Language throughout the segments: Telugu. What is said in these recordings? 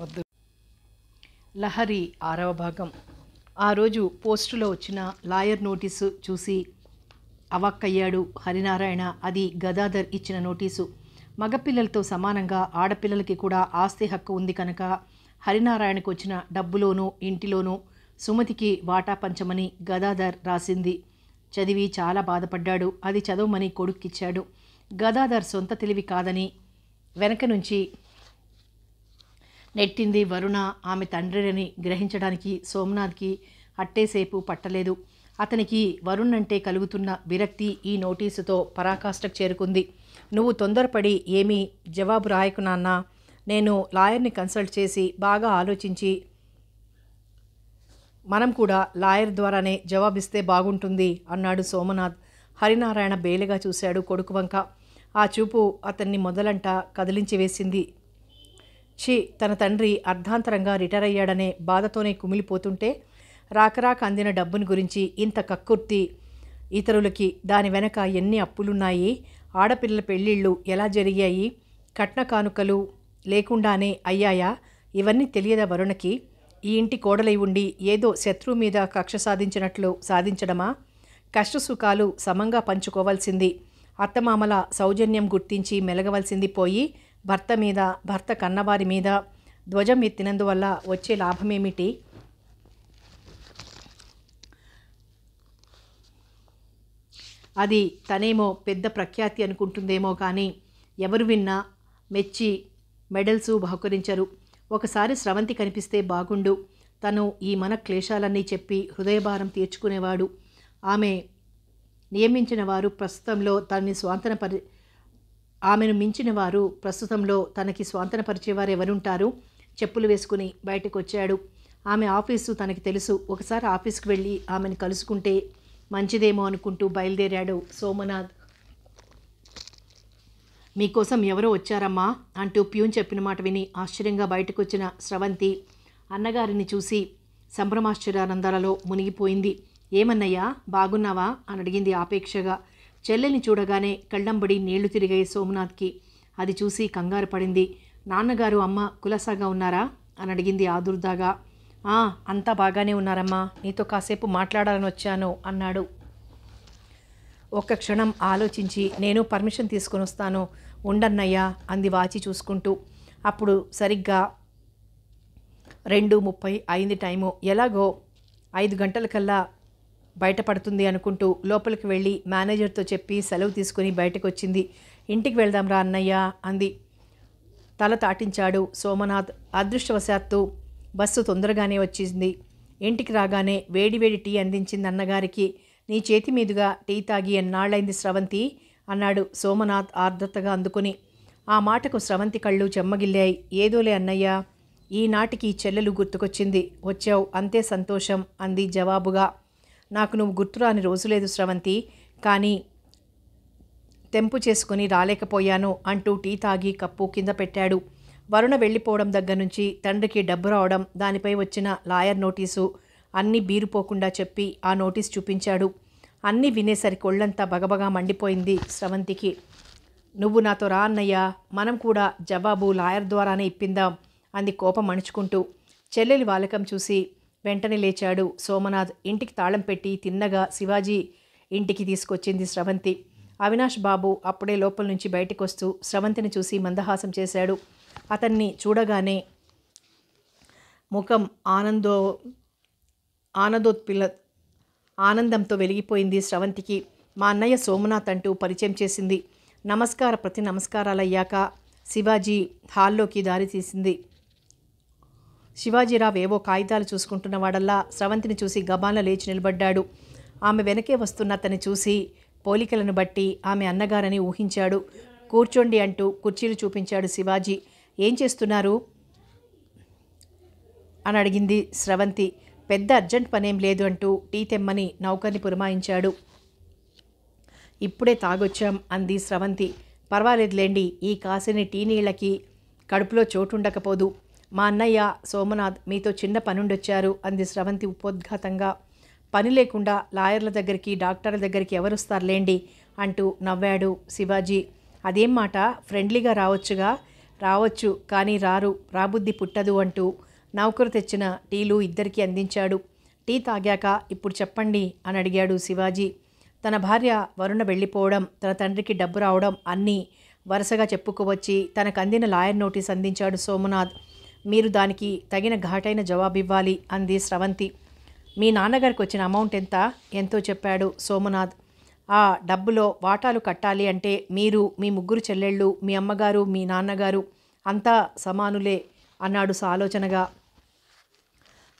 వద్దు. లహరి 6వ భాగం. ఆ రోజు పోస్టులో వచ్చిన లాయర్ నోటీసు చూసి అవాక్కయ్యాడు హరినారాయణ. అది గదాధర్ ఇచ్చిన నోటీసు. మగపిల్లలతో సమానంగా ఆడపిల్లలకి కూడా ఆస్తి హక్కు ఉంది కనుక హరినారాయణకు వచ్చిన డబ్బులోనూ ఇంటిలోనూ సుమతికి వాటా పంచమని గదాధర్ రాసింది. చదివి చాలా బాధపడ్డాడు. అది చదవమని కొడుక్కిచ్చాడు. గదాధర్ సొంత తెలివి కాదని వెనక నుంచి నెట్టింది వరుణ ఆమె తండ్రిని గ్రహించడానికి సోమనాథ్కి అట్టేసేపు పట్టలేదు. అతనికి వరుణ్ అంటే కలుగుతున్న విరక్తి ఈ నోటీసుతో పరాకాష్ఠకు చేరుకుంది. నువ్వు తొందరపడి ఏమీ జవాబు రాయకు నాన్న, నేను లాయర్ని కన్సల్ట్ చేసి బాగా ఆలోచించి మనం కూడా లాయర్ ద్వారానే జవాబిస్తే బాగుంటుంది అన్నాడు సోమనాథ్. హరినారాయణ బేలగా చూశాడు కొడుకు వంక. ఆ చూపు అతన్ని మొదలంట కదిలించి వేసింది. తన తండ్రి అర్ధాంతరంగా రిటైర్ అయ్యాడనే బాధతోనే కుమిలిపోతుంటే రాకరాక అందిన డబ్బుని గురించి ఇంత కక్కుర్తి ఇతరులకి, దాని వెనక ఎన్ని అప్పులున్నాయి, ఆడపిల్లల పెళ్ళిళ్ళు ఎలా జరిగాయి, కట్న కానుకలు లేకుండానే అయ్యాయా, ఇవన్నీ తెలియదా వరుణకి? ఈ ఇంటి కోడలై ఉండి ఏదో శత్రువు మీద కక్ష సాధించినట్లు సాధించడమా? కష్టసుఖాలు సమంగా పంచుకోవాల్సింది, అత్తమామల సౌజన్యం గుర్తించి మెలగవలసింది పోయి భర్త మీద, భర్త కన్నవారి మీద ధ్వజం ఎత్తినందువల్ల వచ్చే లాభమేమిటి? అది తనేమో పెద్ద ప్రఖ్యాతి అనుకుంటుందేమో కానీ ఎవరు విన్నా మెచ్చి మెడల్సు బహుకరించరు. ఒకసారి స్రవంతి కనిపిస్తే బాగుండు. తను ఈ మన క్లేశాలన్నీ చెప్పి హృదయభారం తీర్చుకునేవాడు. ఆమె నియమించిన వారు ప్రస్తుతంలో ఆమెను మించిన వారు ప్రస్తుతంలో తనకి స్వాంతనపరిచేవారు ఎవరుంటారు? చెప్పులు వేసుకుని బయటకు వచ్చాడు. ఆమె ఆఫీసు తనకి తెలుసు. ఒకసారి ఆఫీస్కి వెళ్ళి ఆమెను కలుసుకుంటే మంచిదేమో అనుకుంటూ బయలుదేరాడు సోమనాథ్. మీకోసం ఎవరో వచ్చారమ్మా అంటూ ప్యూన్ చెప్పిన మాట విని ఆశ్చర్యంగా బయటకు వచ్చిన స్రవంతి అన్నగారిని చూసి సంభ్రమాశ్చర్యానందాలలో మునిగిపోయింది. ఏమన్నయ్యా, బాగున్నావా అని అడిగింది ఆపేక్షగా. చెల్లెల్ని చూడగానే కళ్ళంబడి నీళ్లు తిరిగాయి సోమనాథ్కి. అది చూసి కంగారు పడింది. నాన్నగారు అమ్మ కులసాగా ఉన్నారా అని అడిగింది ఆదుర్దాగా. అంతా బాగానే ఉన్నారమ్మా, నీతో కాసేపు మాట్లాడాలని వచ్చాను అన్నాడు. ఒక్క క్షణం ఆలోచించి నేను పర్మిషన్ తీసుకొని వస్తాను ఉండన్నయ్యా అంది వాచి చూసుకుంటూ. అప్పుడు సరిగ్గా 2:30 అయింది టైము. ఎలాగో 5 గంటలకల్లా బయటపడుతుంది అనుకుంటూ లోపలికి వెళ్ళి మేనేజర్తో చెప్పి సెలవు తీసుకుని బయటకు వచ్చింది. ఇంటికి వెళ్దాం రా అన్నయ్య అంది. తల తాటించాడు సోమనాథ్. అదృష్టవశాత్తు బస్సు తొందరగానే వచ్చింది. ఇంటికి రాగానే వేడివేడి టీ అందించింది అన్నగారికి. నీ చేతి మీదుగా టీ తాగి ఎన్నాళ్ళైంది స్రవంతి అన్నాడు సోమనాథ్ ఆర్ద్రతగా అందుకుని. ఆ మాటకు స్రవంతి కళ్ళు చెమ్మగిల్లాయి. ఏదోలే అన్నయ్య, ఈనాటికి చెల్లెలు గుర్తుకొచ్చింది, వచ్చావు అంతే సంతోషం అంది జవాబుగా. నాకు నువ్వు గుర్తురాని రోజులేదు స్రవంతి, కానీ తెంపు చేసుకుని రాలేకపోయాను అంటూ టీ తాగి కప్పు కింద పెట్టాడు. వరుణ వెళ్ళిపోవడం దగ్గర నుంచి తండ్రికి డబ్బు రావడం, దానిపై వచ్చిన లాయర్ నోటీసు అన్నీ బీరుపోకుండా చెప్పి ఆ నోటీస్ చూపించాడు. అన్నీ వినేసరికి ఒళ్ళంతా బగబగా మండిపోయింది స్రవంతికి. నువ్వు నాతో రా అన్నయ్య, మనం కూడా జవాబు లాయర్ ద్వారానే ఇప్పిందాం అంది కోపం అణుచుకుంటూ. చెల్లెలి వాలకం చూసి వెంటనే లేచాడు సోమనాథ్. ఇంటికి తాళం పెట్టి తిన్నగా శివాజీ ఇంటికి తీసుకొచ్చింది స్రవంతి. అవినాష్ బాబు అప్పుడే లోపల నుంచి బయటకు వస్తూ స్రవంతిని చూసి మందహాసం చేశాడు. అతన్ని చూడగానే ముఖం ఆనందంతో వెలిగిపోయింది స్రవంతికి. మా అన్నయ్య సోమనాథ్ అంటూ పరిచయం చేసింది. ప్రతి నమస్కారాలయ్యాక శివాజీ హాల్లోకి దారి తీసింది. శివాజీరావు ఏవో కాగితాలు చూసుకుంటున్నవాడల్లా స్రవంతిని చూసి గబాల లేచి నిలబడ్డాడు. ఆమె వెనకే వస్తున్న అతన్ని చూసి పోలికలను బట్టి ఆమె అన్నగారని ఊహించాడు. కూర్చోండి అంటూ కుర్చీలు చూపించాడు శివాజీ. ఏం చేస్తున్నారు అని అడిగింది స్రవంతి. పెద్ద అర్జెంట్ పనేం లేదు అంటూ టీ తెమ్మని నౌకర్ని పురమాయించాడు. ఇప్పుడే తాగొచ్చాం అంది స్రవంతి. పర్వాలేదులేండి, ఈ కాసిని టీ నీళ్ళకి కడుపులో చోటుండకపోదు. మా అన్నయ్య సోమనాథ్ మీతో చిన్న పనుండొచ్చారు అంది స్రవంతి ఉపోద్ఘాతంగా. పని లేకుండా లాయర్ల దగ్గరికి డాక్టర్ల దగ్గరికి ఎవరొస్తారులేండి అంటూ నవ్వాడు శివాజీ. అదేం మాట, ఫ్రెండ్లీగా రావచ్చుగా, రావచ్చు కానీ రారు, రాబుద్ధి పుట్టదు అంటూ నౌకరు తెచ్చిన టీలు ఇద్దరికీ అందించాడు. టీ తాగాక ఇప్పుడు చెప్పండి అని అడిగాడు శివాజీ. తన భార్య వరుణ వెళ్ళిపోవడం, తన తండ్రికి డబ్బు రావడం అన్నీ వరుసగా చెప్పుకోవచ్చి తనకు అందిన లాయర్ నోటీస్ అందించాడు సోమనాథ్. మీరు దానికి తగిన ఘాటైన జవాబివ్వాలి అంది స్రవంతి. మీ నాన్నగారికి వచ్చిన అమౌంట్ ఎంతో చెప్పాడు సోమనాథ్. ఆ డబ్బులో వాటాలు కట్టాలి అంటే మీరు, మీ ముగ్గురు చెల్లెళ్ళు, మీ అమ్మగారు, మీ నాన్నగారు అంతా సమానులే అన్నాడు సాలోచనగా.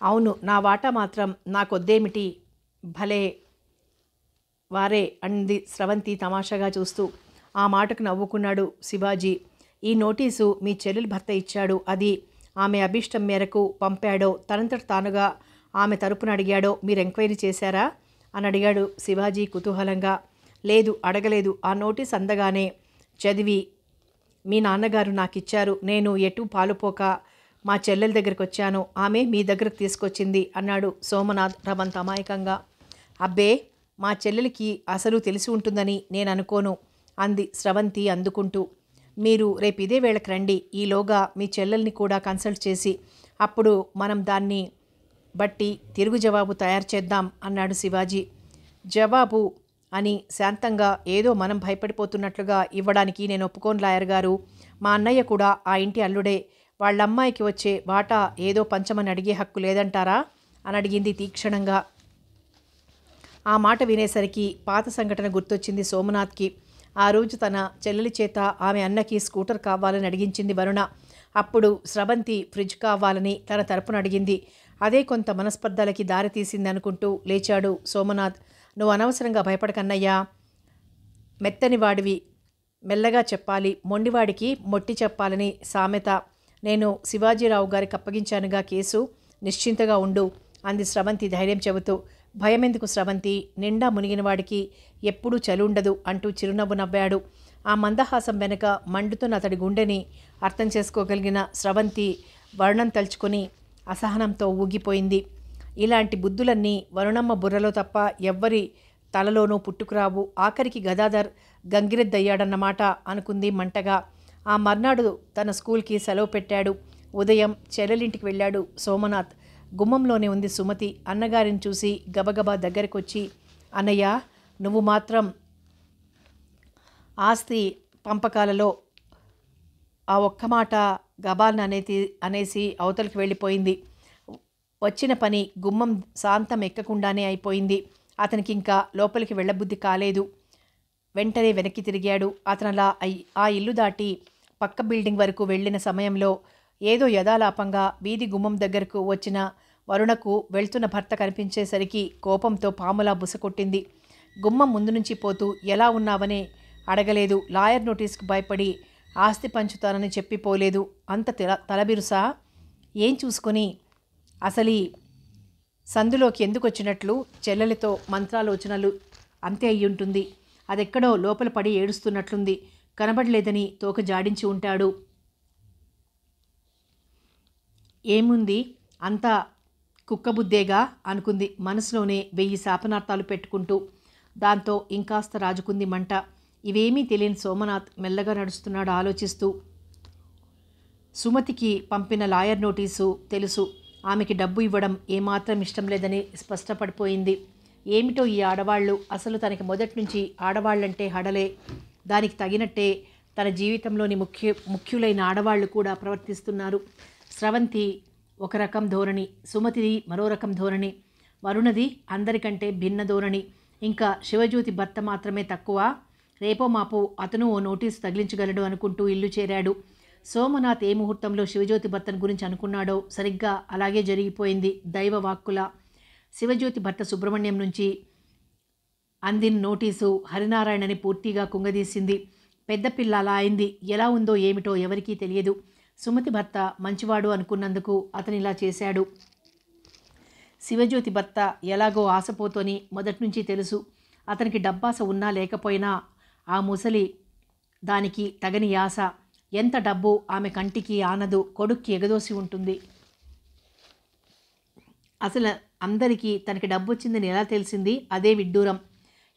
అవును, నా వాటా మాత్రం నాకొద్దేమిటి, భలే వారే అంది స్రవంతి తమాషాగా చూస్తూ. ఆ మాటకు నవ్వుకున్నాడు శివాజీ. ఈ నోటీసు మీ చెల్లెలి భర్త ఇచ్చాడు. అది ఆమె అభిష్టం మేరకు పంపాడో, తనంతట తానుగా ఆమె తరపున అడిగాడో మీరు ఎంక్వైరీ చేశారా అని అడిగాడు శివాజీ కుతూహలంగా. లేదు, అడగలేదు. ఆ నోటీస్ అందగానే చదివి మీ నాన్నగారు నాకు ఇచ్చారు. నేను ఎటు పాలుపోక మా చెల్లెల దగ్గరికి వచ్చాను. ఆమె మీ దగ్గరకు తీసుకొచ్చింది అన్నాడు సోమనాథ్ రవంత అమాయకంగా. అబ్బే, మా చెల్లెలికి అసలు తెలిసి ఉంటుందని నేను అనుకోను అంది స్రవంతి అందుకుంటూ. మీరు రేపు ఇదే వేళకు రండి. ఈలోగా మీ చెల్లెల్ని కూడా కన్సల్ట్ చేసి అప్పుడు మనం దాన్ని బట్టి తిరుగు జవాబు తయారు చేద్దాం అన్నాడు శివాజీ. జవాబు అని శాంతంగా ఏదో మనం భయపడిపోతున్నట్లుగా ఇవ్వడానికి నేను ఒప్పుకోను లాయర్ గారు. మా అన్నయ్య కూడా ఆ ఇంటి అల్లుడే. వాళ్ళమ్మాయికి వచ్చే వాటా ఏదో పంచమని అడిగే హక్కు లేదంటారా అని అడిగింది తీక్షణంగా. ఆ మాట వినేసరికి పాత సంఘటన గుర్తొచ్చింది సోమనాథ్కి. ఆ రోజు తన చెల్లెలి చేత ఆమె అన్నకి స్కూటర్ కావాలని అడిగించింది వరుణ. అప్పుడు స్రవంతి ఫ్రిడ్జ్ కావాలని తన తరపున అడిగింది. అదే కొంత మనస్పర్ధలకి దారి తీసింది అనుకుంటూ లేచాడు సోమనాథ్. నువ్వు అనవసరంగా భయపడకన్నయ్యా, మెత్తని వాడివి, మెల్లగా చెప్పాలి, మొండివాడికి మొట్టి చెప్పాలని సామెత. నేను శివాజీరావు గారికి అప్పగించానుగా కేసు, నిశ్చింతగా ఉండు అంది స్రవంతి ధైర్యం చెబుతూ. భయమెందుకు స్రవంతి, నిండా మునిగిన వాడికి ఎప్పుడూ చలుండదు అంటూ చిరునవ్వు నవ్వాడు. ఆ మందహాసం వెనుక మండుతున్న అతడి గుండెని అర్థం చేసుకోగలిగిన స్రవంతి వరుణం తలుచుకొని అసహనంతో ఊగిపోయింది. ఇలాంటి బుద్ధులన్నీ వరుణమ్మ బుర్రలో తప్ప ఎవ్వరి తలలోనూ పుట్టుకురావు. ఆఖరికి గదాధర్ గంగిరెద్దయ్యాడన్నమాట అనుకుంది మంటగా. ఆ మర్నాడు తన స్కూల్కి సెలవు పెట్టాడు. ఉదయం చెల్లెలింటికి వెళ్ళాడు సోమనాథ్. గుమ్మంలోనే ఉంది సుమతి. అన్నగారిని చూసి గబగబా దగ్గరకొచ్చి, అన్నయ్య, నువ్వు మాత్రం ఆస్తి పంపకాలలో ఆ ఒక్క మాట గబాల్ని అనేసి అవతలికి వెళ్ళిపోయింది. వచ్చిన పని గుమ్మం శాంతం ఎక్కకుండానే అయిపోయింది. అతనికి ఇంకా లోపలికి వెళ్ళబుద్ధి కాలేదు. వెంటనే వెనక్కి తిరిగాడు. అతనలా ఆ ఇల్లు దాటి పక్క బిల్డింగ్ వరకు వెళ్ళిన సమయంలో ఏదో యథాలాపంగా వీధి గుమ్మం దగ్గరకు వచ్చిన వరుణకు వెళ్తున్న భర్త కనిపించేసరికి కోపంతో పాములా బుసకొట్టింది. గుమ్మం ముందు నుంచి పోతూ ఎలా ఉన్నావని అడగలేదు. లాయర్ నోటీస్కు భయపడి ఆస్తి పంచుతానని చెప్పిపోలేదు. అంత తలబిరుసా? ఏం చూసుకొని అసలు సందులోకి ఎందుకు వచ్చినట్లు? చెల్లెలతో మంత్రాలోచనలు అంతే అయ్యుంటుంది. అదెక్కడో లోపల పడి ఏడుస్తున్నట్లుంది. కనబడలేదని తోక జాడించి ఉంటాడు. ఏముంది, అంతా కుక్కబుద్దేగా అనుకుంది మనసులోనే 1000 శాపనార్థాలు పెట్టుకుంటూ. దాంతో ఇంకాస్త రాజుకుంది మంట. ఇవేమీ తెలియని సోమనాథ్ మెల్లగా నడుస్తున్నాడు ఆలోచిస్తూ. సుమతికి పంపిన లాయర్ నోటీసు తెలుసు. ఆమెకి డబ్బు ఇవ్వడం ఏమాత్రం ఇష్టం లేదని స్పష్టపడిపోయింది. ఏమిటో ఈ ఆడవాళ్ళు, అసలు తనకి మొదటి నుంచి ఆడవాళ్ళంటే హడలే. దానికి తగినట్టే తన జీవితంలోని ముఖ్యులైన ఆడవాళ్లు కూడా ప్రవర్తిస్తున్నారు. స్రవంతి ఒక రకం ధోరణి, సుమతిది మరో రకం ధోరణి, వరుణది అందరికంటే భిన్న ధోరణి. ఇంకా శివజ్యోతి భర్త మాత్రమే తక్కువ. రేపో మాపో అతను ఓ నోటీసు తగిలించగలడు అనుకుంటూ ఇల్లు చేరాడు. సోమనాథ్ ఏ ముహూర్తంలో శివజ్యోతి భర్తను గురించి అనుకున్నాడో సరిగ్గా అలాగే జరిగిపోయింది. దైవ వాక్కుల. శివజ్యోతి భర్త సుబ్రహ్మణ్యం నుంచి అందిన నోటీసు హరినారాయణని పూర్తిగా కుంగదీసింది. పెద్ద పిల్ల అలా అయింది. ఎలా ఉందో ఏమిటో ఎవరికీ తెలియదు. సుమతి భర్త మంచివాడు అనుకున్నందుకు అతను ఇలా చేశాడు. శివజ్యోతి భర్త ఎలాగో ఆశపోతోని మొదటి నుంచి తెలుసు. అతనికి డబ్బాస ఉన్నా లేకపోయినా ఆ ముసలి దానికి తగని యాస. ఎంత డబ్బు ఆమె కంటికి ఆనదు, కొడుక్కి ఎగదోసి ఉంటుంది. అసలు అందరికీ తనకి డబ్బు వచ్చిందని ఎలా తెలిసింది? అదే విడ్డూరం.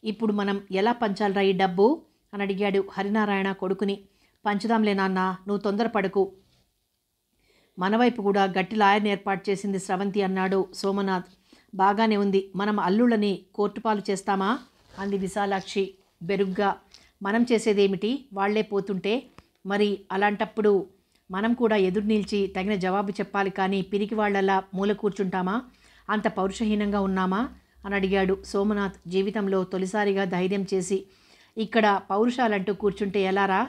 ఇప్పుడు మనం ఎలా పంచాలరా ఈ డబ్బు అని అడిగాడు హరినారాయణ కొడుకుని. పంచుదాంలే నాన్న, నువ్వు తొందరపడకు. మన వైపు కూడా గట్టి లాయర్ని ఏర్పాటు చేసింది స్రవంతి అన్నాడు సోమనాథ్. బాగానే ఉంది. మనం అల్లుళ్ళని కోర్టుపాలు చేస్తామా అంది విశాలాక్షి బెరుగ్గా. మనం చేసేదేమిటి? వాళ్లే పోతుంటే. మరి అలాంటప్పుడు మనం కూడా ఎదురు నిలిచి తగిన జవాబు చెప్పాలి కానీ పిరికి వాళ్లలా మూల కూర్చుంటామా? అంత పౌరుషహీనంగా ఉన్నామా అని అడిగాడు సోమనాథ్ జీవితంలో తొలిసారిగా ధైర్యం చేసి. ఇక్కడ పౌరుషాలంటూ కూర్చుంటే ఎలారా?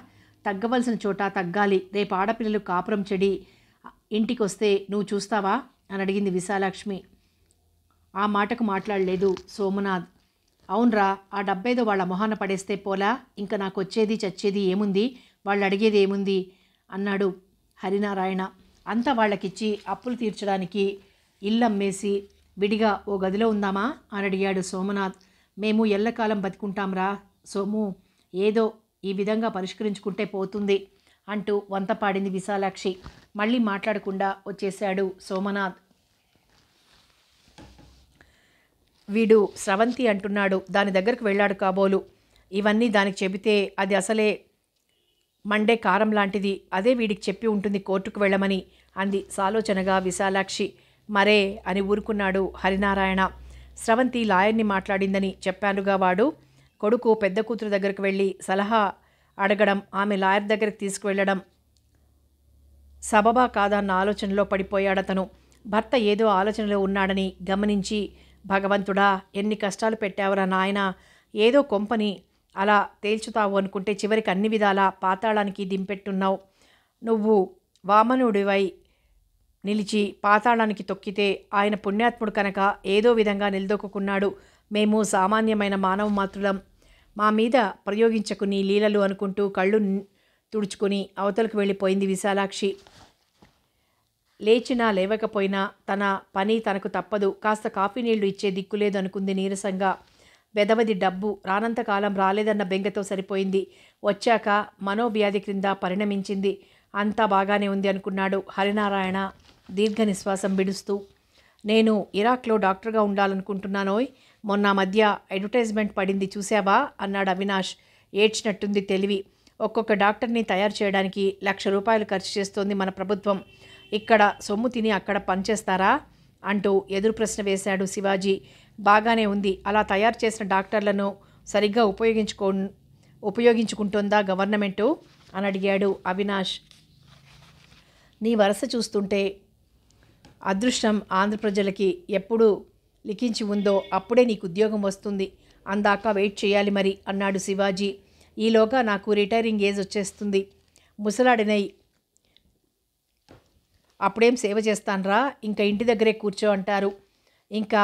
తగ్గవలసిన చోట తగ్గాలి. రేపు ఆడపిల్లలు కాపురం చెడి ఇంటికొస్తే నువ్వు చూస్తావా అని అడిగింది విశాలాక్ష్మి. ఆ మాటకు మాట్లాడలేదు సోమనాథ్. అవునరా, ఆ డబ్బేదో వాళ్ళ మొహాన పడేస్తే పోలా, ఇంకా నాకు వచ్చేది చచ్చేది ఏముంది, వాళ్ళు అడిగేది ఏముంది అన్నాడు హరినారాయణ. అంతా వాళ్ళకిచ్చి అప్పులు తీర్చడానికి ఇల్లు అమ్మేసి విడిగా ఓ గదిలో ఉందామా అని అడిగాడు సోమనాథ్. మేము ఎల్లకాలం బతుకుంటాంరా సోము, ఏదో ఈ విధంగా పరిష్కరించుకుంటే పోతుంది అంటూ వంత పాడింది విశాలాక్షి. మళ్ళీ మాట్లాడకుండా వచ్చేశాడు సోమనాథ్. వీడు స్రవంతి అంటున్నాడు, దాని దగ్గరకు వెళ్ళాడు కాబోలు. ఇవన్నీ దానికి చెబితే అది అసలే మండే కారం లాంటిది. అదే వీడికి చెప్పి ఉంటుంది కోర్టుకు వెళ్ళమని అంది సాలోచనగా విశాలాక్షి. మరే అని ఊరుకున్నాడు హరినారాయణ. స్రవంతి లాయర్ని మాట్లాడిందని చెప్పానుగా. వాడు కొడుకు పెద్ద కూతురు దగ్గరకు వెళ్ళి సలహా అడగడం, ఆమె లాయర్ దగ్గరికి తీసుకువెళ్ళడం సబబా కాదా అన్న ఆలోచనలో పడిపోయాడతను. భర్త ఏదో ఆలోచనలో ఉన్నాడని గమనించి, భగవంతుడా ఎన్ని కష్టాలు పెట్టావురా నాయన, ఏదో కొంపని అలా తేల్చుతావు అనుకుంటే చివరికి అన్ని విధాలా పాతాళానికి దింపెట్టున్నావు. నువ్వు వామనుడివై నిలిచి పాతాళానికి తొక్కితే ఆయన పుణ్యాత్ముడు కనుక ఏదో విధంగా నిలదొక్కున్నాడు. మేము సామాన్యమైన మానవ మాతృలం, మా మీద ప్రయోగించకు నీ లీలలు అనుకుంటూ కళ్ళు తుడుచుకుని అవతలకు వెళ్ళిపోయింది విశాలాక్షి. లేచినా లేవకపోయినా తన పని తనకు తప్పదు. కాస్త కాఫీ నీళ్లు ఇచ్చే దిక్కులేదు అనుకుంది నీరసంగా. వెదవది డబ్బు రానంతకాలం రాలేదన్న బెంగతో సరిపోయింది. వచ్చాక మనోవ్యాధి క్రింద పరిణమించింది. అంతా బాగానే ఉంది అనుకున్నాడు హరినారాయణ దీర్ఘ నిశ్వాసం విడుస్తూ. నేను ఇరాక్లో డాక్టర్గా ఉండాలనుకుంటున్నానోయ్. మొన్న మధ్య అడ్వర్టైజ్మెంట్ పడింది చూసావా అన్నాడు అవినాష్. ఏడ్చినట్టుంది తెలివి. ఒక్కొక్క డాక్టర్ని తయారు చేయడానికి ₹1,00,000 ఖర్చు చేస్తోంది మన ప్రభుత్వం. ఇక్కడ సొమ్ము తిని అక్కడ పనిచేస్తారా అంటూ ఎదురు ప్రశ్న వేశాడు శివాజీ. బాగానే ఉంది. అలా తయారు చేసిన డాక్టర్లను సరిగ్గా ఉపయోగించుకుంటుందా గవర్నమెంటు అని అడిగాడు అవినాష్. నీ వరస చూస్తుంటే అదృష్టం ఆంధ్ర ప్రజలకి ఎప్పుడు లిఖించి ఉందో అప్పుడే నీకు ఉద్యోగం వస్తుంది. అందాక వెయిట్ చేయాలి మరి అన్నాడు శివాజీ. ఈలోగా నాకు రిటైరింగ్ ఏజ్ వచ్చేస్తుంది. ముసలాడినై అప్పుడేం సేవ చేస్తాన్రా, ఇంకా ఇంటి దగ్గరే కూర్చో అంటారు. ఇంకా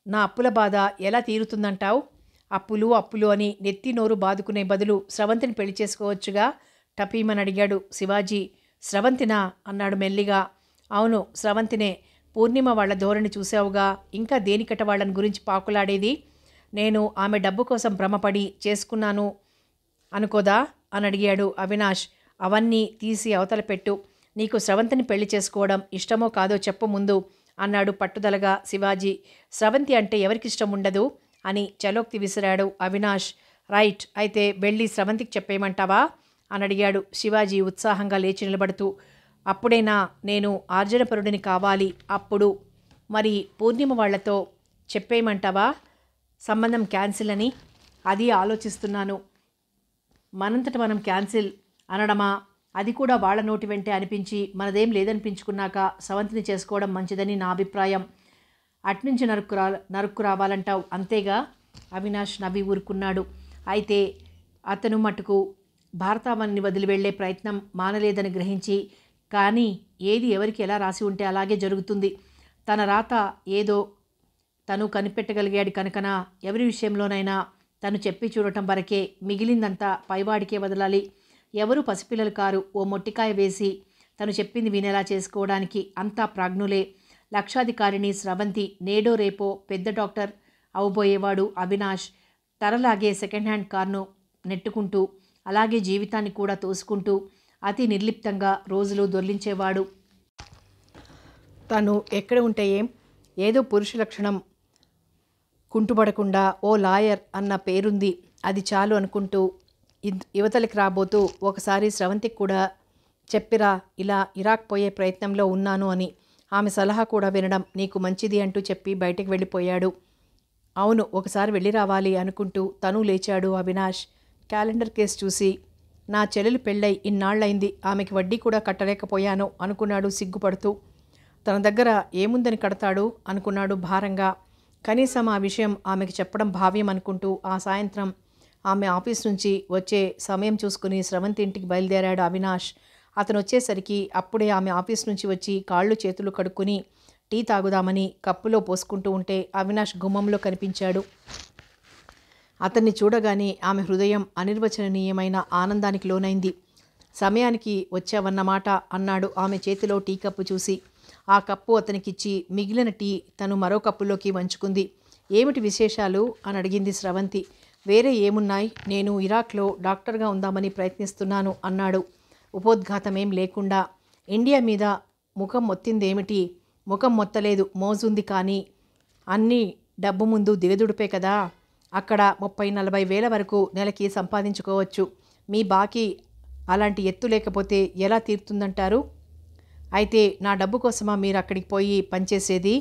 నా అప్పుల బాధ ఎలా తీరుతుందంటావు? అప్పులు అని నెత్తి నోరు బాదుకునే బదులు స్రవంతిని పెళ్లి చేసుకోవచ్చుగా టపీమని అడిగాడు శివాజీ. స్రవంతినా అన్నాడు మెల్లిగా. అవును స్రవంతినే. పూర్ణిమ వాళ్ళ ధోరణి చూసావుగా, ఇంకా దేనికట వాళ్ళని గురించి పాకులాడేది. నేను ఆమె డబ్బు కోసం భ్రమపడి చేసుకున్నాను అనుకోదా అని అడిగాడు అవినాష్. అవన్నీ తీసి అవతల పెట్టు. నీకు స్రవంతిని పెళ్లి చేసుకోవడం ఇష్టమో కాదో చెప్పు ముందు అన్నాడు పట్టుదలగా శివాజీ. స్రవంతి అంటే ఎవరికిష్టం ఉండదు అని చలోక్తి విసిరాడు అవినాష్. రైట్, అయితే వెళ్ళి స్రవంతికి చెప్పేయమంటావా అని అడిగాడు శివాజీ ఉత్సాహంగా లేచి నిలబడుతూ. అప్పుడేనా నేను ఆర్జనపరుడిని కావాలి. అప్పుడు మరి పూర్ణిమ వాళ్లతో చెప్పేయమంటావా సంబంధం క్యాన్సిల్ అని? అది ఆలోచిస్తున్నాను. మనంతట మనం క్యాన్సిల్ అనడమా, అది కూడా వాళ్ళ నోటి వెంటే అనిపించి మనదేం లేదనిపించుకున్నాక స్రవంతిని చేసుకోవడం మంచిదని నా అభిప్రాయం. అట్నుంచి నరుక్కు రావాలంటావు అంతేగా? అవినాష్ నవ్వి ఊరుకున్నాడు. అయితే అతను మటుకు భారతావనిని వదిలి వెళ్లే ప్రయత్నం మానలేదని గ్రహించి, కానీ ఏది ఎవరికి ఎలా రాసి ఉంటే అలాగే జరుగుతుంది. తన రాత ఏదో తను కనిపెట్టగలిగాడు కనుకన ఎవరి విషయంలోనైనా తను చెప్పి చూడటం వరకే, మిగిలిందంతా పైవాడికే వదలాలి. ఎవరు పసిపిల్లలు కారు ఓ మొట్టికాయ వేసి తను చెప్పింది వినేలా చేసుకోవడానికి. అంతా ప్రాజ్ఞులే. లక్షాధికారిణి స్రవంతి, నేడో రేపో పెద్ద డాక్టర్ అవబోయేవాడు అవినాష్. తనలాగే సెకండ్ హ్యాండ్ కార్ను నెట్టుకుంటూ అలాగే జీవితాన్ని కూడా తోసుకుంటూ అతి నిర్లిప్తంగా రోజులు దొర్లించేవాడు. తను ఎక్కడ ఉంటే ఏం, ఏదో పురుష లక్షణం కుంటుపడకుండా ఓ లాయర్ అన్న పేరుంది, అది చాలు అనుకుంటూ యువతలకి రాబోతూ ఒకసారి స్రవంతికి కూడా చెప్పిరా, ఇలా ఇరాక్ పోయే ప్రయత్నంలో ఉన్నాను అని. ఆమె సలహా కూడా వినడం నీకు మంచిది అంటూ చెప్పి బయటికి వెళ్ళిపోయాడు. అవును, ఒకసారి వెళ్ళి రావాలి అనుకుంటూ తను లేచాడు అవినాష్. క్యాలెండర్ కేసు చూసి నా చెల్లెలు పెళ్ళై ఇన్నాళ్లైంది, ఆమెకి వడ్డీ కూడా కట్టలేకపోయాను అనుకున్నాడు సిగ్గుపడుతూ. తన దగ్గర ఏముందని కడతాడు అనుకున్నాడు భారంగా. కనీసం ఆ విషయం ఆమెకి చెప్పడం భావ్యం అనుకుంటూ ఆ సాయంత్రం ఆమె ఆఫీస్ నుంచి వచ్చే సమయం చూసుకుని స్రవంతి ఇంటికి బయలుదేరాడు అవినాష్. అతను వచ్చేసరికి అప్పుడే ఆమె ఆఫీస్ నుంచి వచ్చి కాళ్ళు చేతులు కడుక్కుని టీ తాగుదామని కప్పులో పోసుకుంటూ ఉంటే అవినాష్ గుమ్మంలో కనిపించాడు. అతన్ని చూడగానే ఆమె హృదయం అనిర్వచనీయమైన ఆనందానికి లోనైంది. సమయానికి వచ్చావన్నమాట అన్నాడు ఆమె చేతిలో టీ కప్పు చూసి. ఆ కప్పు అతనికిచ్చి మిగిలిన టీ తను మరో కప్పులోకి వంచుకుంది. ఏమిటి విశేషాలు అని అడిగింది స్రవంతి. వేరే ఏమున్నాయి, నేను ఇరాక్లో డాక్టర్గా ఉందామని ప్రయత్నిస్తున్నాను అన్నాడు ఉపోద్ఘాతమేం లేకుండా. ఇండియా మీద ముఖం మొత్తిందేమిటి? ముఖం మొత్తలేదు, మోజుంది, కానీ అన్నీ డబ్బు ముందు దిగదుడిపే కదా. అక్కడ 30-40 వేల వరకు నెలకి సంపాదించుకోవచ్చు. మీ బాకీ అలాంటి ఎత్తు లేకపోతే ఎలా తీరుతుందంటారు? అయితే నా డబ్బు కోసమా మీరు అక్కడికి పోయి పనిచేసేది?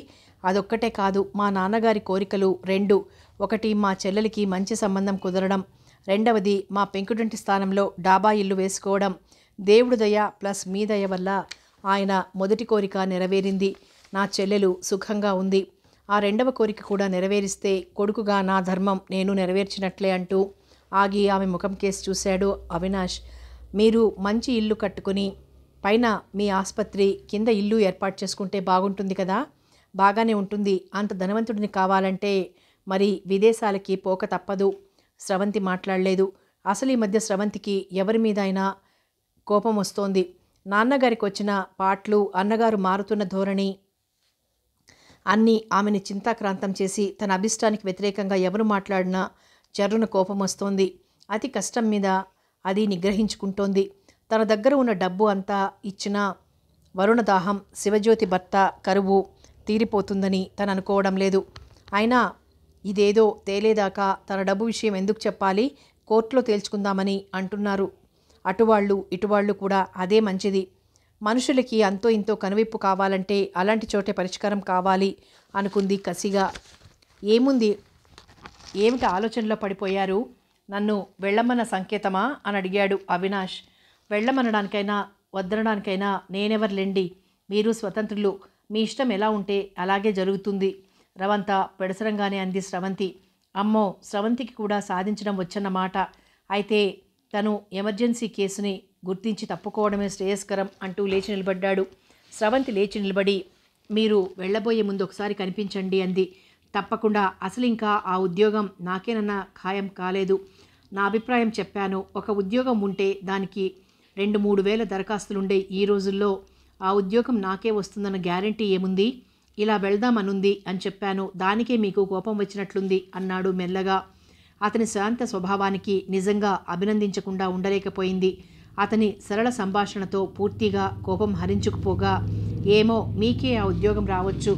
అదొక్కటే కాదు, మా నాన్నగారి కోరికలు 2. ఒకటి, మా చెల్లెలికి మంచి సంబంధం కుదరడం. రెండవది, మా పెంకుటింటి స్థానంలో డాబా ఇల్లు వేసుకోవడం. దేవుడి దయ ప్లస్ మీ దయ వల్ల ఆయన మొదటి కోరిక నెరవేరింది. నా చెల్లెలు సుఖంగా ఉంది. ఆ రెండవ కోరిక కూడా నెరవేరిస్తే కొడుకుగా నా ధర్మం నేను నెరవేర్చినట్లే అంటూ ఆగి ఆమె ముఖం కేసి చూశాడు అవినాష్. మీరు మంచి ఇల్లు కట్టుకుని పైన మీ ఆసుపత్రి, కింద ఇల్లు ఏర్పాటు చేసుకుంటే బాగుంటుంది కదా. బాగానే ఉంటుంది. అంత ధనవంతుడిని కావాలంటే మరి విదేశాలకి పోక తప్పదు. స్రవంతి మాట్లాడలేదు. అసలు ఈ మధ్య స్రవంతికి ఎవరి మీద అయినా కోపం వస్తోంది. నాన్నగారికి వచ్చిన పాట్లు, అన్నగారు మారుతున్న ధోరణి అన్నీ ఆమెని చింతాక్రాంతం చేసి తన అభిష్టానికి వ్యతిరేకంగా ఎవరు మాట్లాడినా జర్రున కోపం వస్తోంది. అతి కష్టం మీద అది నిగ్రహించుకుంటోంది. తన దగ్గర ఉన్న డబ్బు అంతా ఇచ్చినా వరుణదాహం, శివజ్యోతి భర్త కరువు తీరిపోతుందని తను అనుకోవడం లేదు. అయినా ఇదేదో తేలేదాకా తన డబ్బు విషయం ఎందుకు చెప్పాలి, కోర్టులో తేల్చుకుందామని అంటున్నారు అటువాళ్ళు ఇటువాళ్ళు కూడా. అదే మంచిది. మనుషులకి అంతో ఇంతో కనువిప్పు కావాలంటే అలాంటి చోటే పరిష్కారం కావాలి అనుకుంది కసిగా. ఏముంది, ఏమిటి ఆలోచనలో పడిపోయారు? నన్ను వెళ్ళమన్న సంకేతమా అని అడిగాడు అవినాష్. వెళ్ళమనడానికైనా వద్దనడానికైనా నేనెవర్లేండి, మీరు స్వతంత్రులు. మీ ఇష్టం ఎలా ఉంటే అలాగే జరుగుతుంది రవంత పెడసరంగానే అంది స్రవంతి. అమ్మో, స్రవంతికి కూడా సాధించడం వచ్చన్నమాట. అయితే తను ఎమర్జెన్సీ కేసుని గుర్తించి తప్పుకోవడమే శ్రేయస్కరం అంటూ లేచి నిలబడ్డాడు. స్రవంతి లేచి నిలబడి మీరు వెళ్ళబోయే ముందు ఒకసారి కనిపించండి అంది. తప్పకుండా. అసలు ఇంకా ఆ ఉద్యోగం నాకేనన్నా ఖాయం కాలేదు. నా అభిప్రాయం చెప్పాను. ఒక ఉద్యోగం ఉంటే దానికి 2-3 వేల దరఖాస్తులుండే ఈ రోజుల్లో ఆ ఉద్యోగం నాకే వస్తుందన్న గ్యారంటీ ఏముంది? ఇలా వెళ్దామనుంది అని చెప్పాను. దానికే మీకు కోపం వచ్చినట్లుంది అన్నాడు మెల్లగా. అతని శాంత స్వభావానికి నిజంగా అభినందించకుండా ఉండలేకపోయింది. అతని సరళ సంభాషణతో పూర్తిగా కోపం హరించుకుపోగా, ఏమో మీకే ఆ ఉద్యోగం రావచ్చు.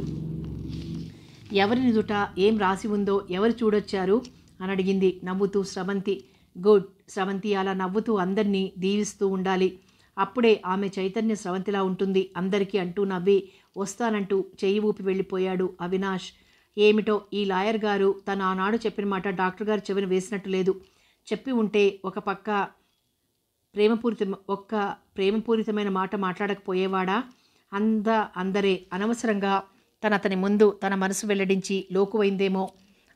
ఎవరి నుదుట ఏం రాసి ఉందో ఎవరు చూడొచ్చారు అని అడిగింది నవ్వుతూ స్రవంతి. గుడ్. స్రవంతి అలా నవ్వుతూ అందరినీ దీవిస్తూ ఉండాలి. అప్పుడే ఆమె చైతన్య స్రవంతిలా ఉంటుంది అందరికీ అంటూ నవ్వి వస్తానంటూ చెయ్యి ఊపి వెళ్ళిపోయాడు అవినాష్. ఏమిటో ఈ లాయర్ గారు తను ఆనాడు చెప్పిన మాట డాక్టర్ గారు చెవిన వేసినట్టు లేదు. చెప్పి ఉంటే ఒక పక్క ప్రేమపూరితమైన మాట మాట్లాడకపోయేవాడా? అందరే అనవసరంగా అతని ముందు తన మనసు వెల్లడించి లోకువైందేమో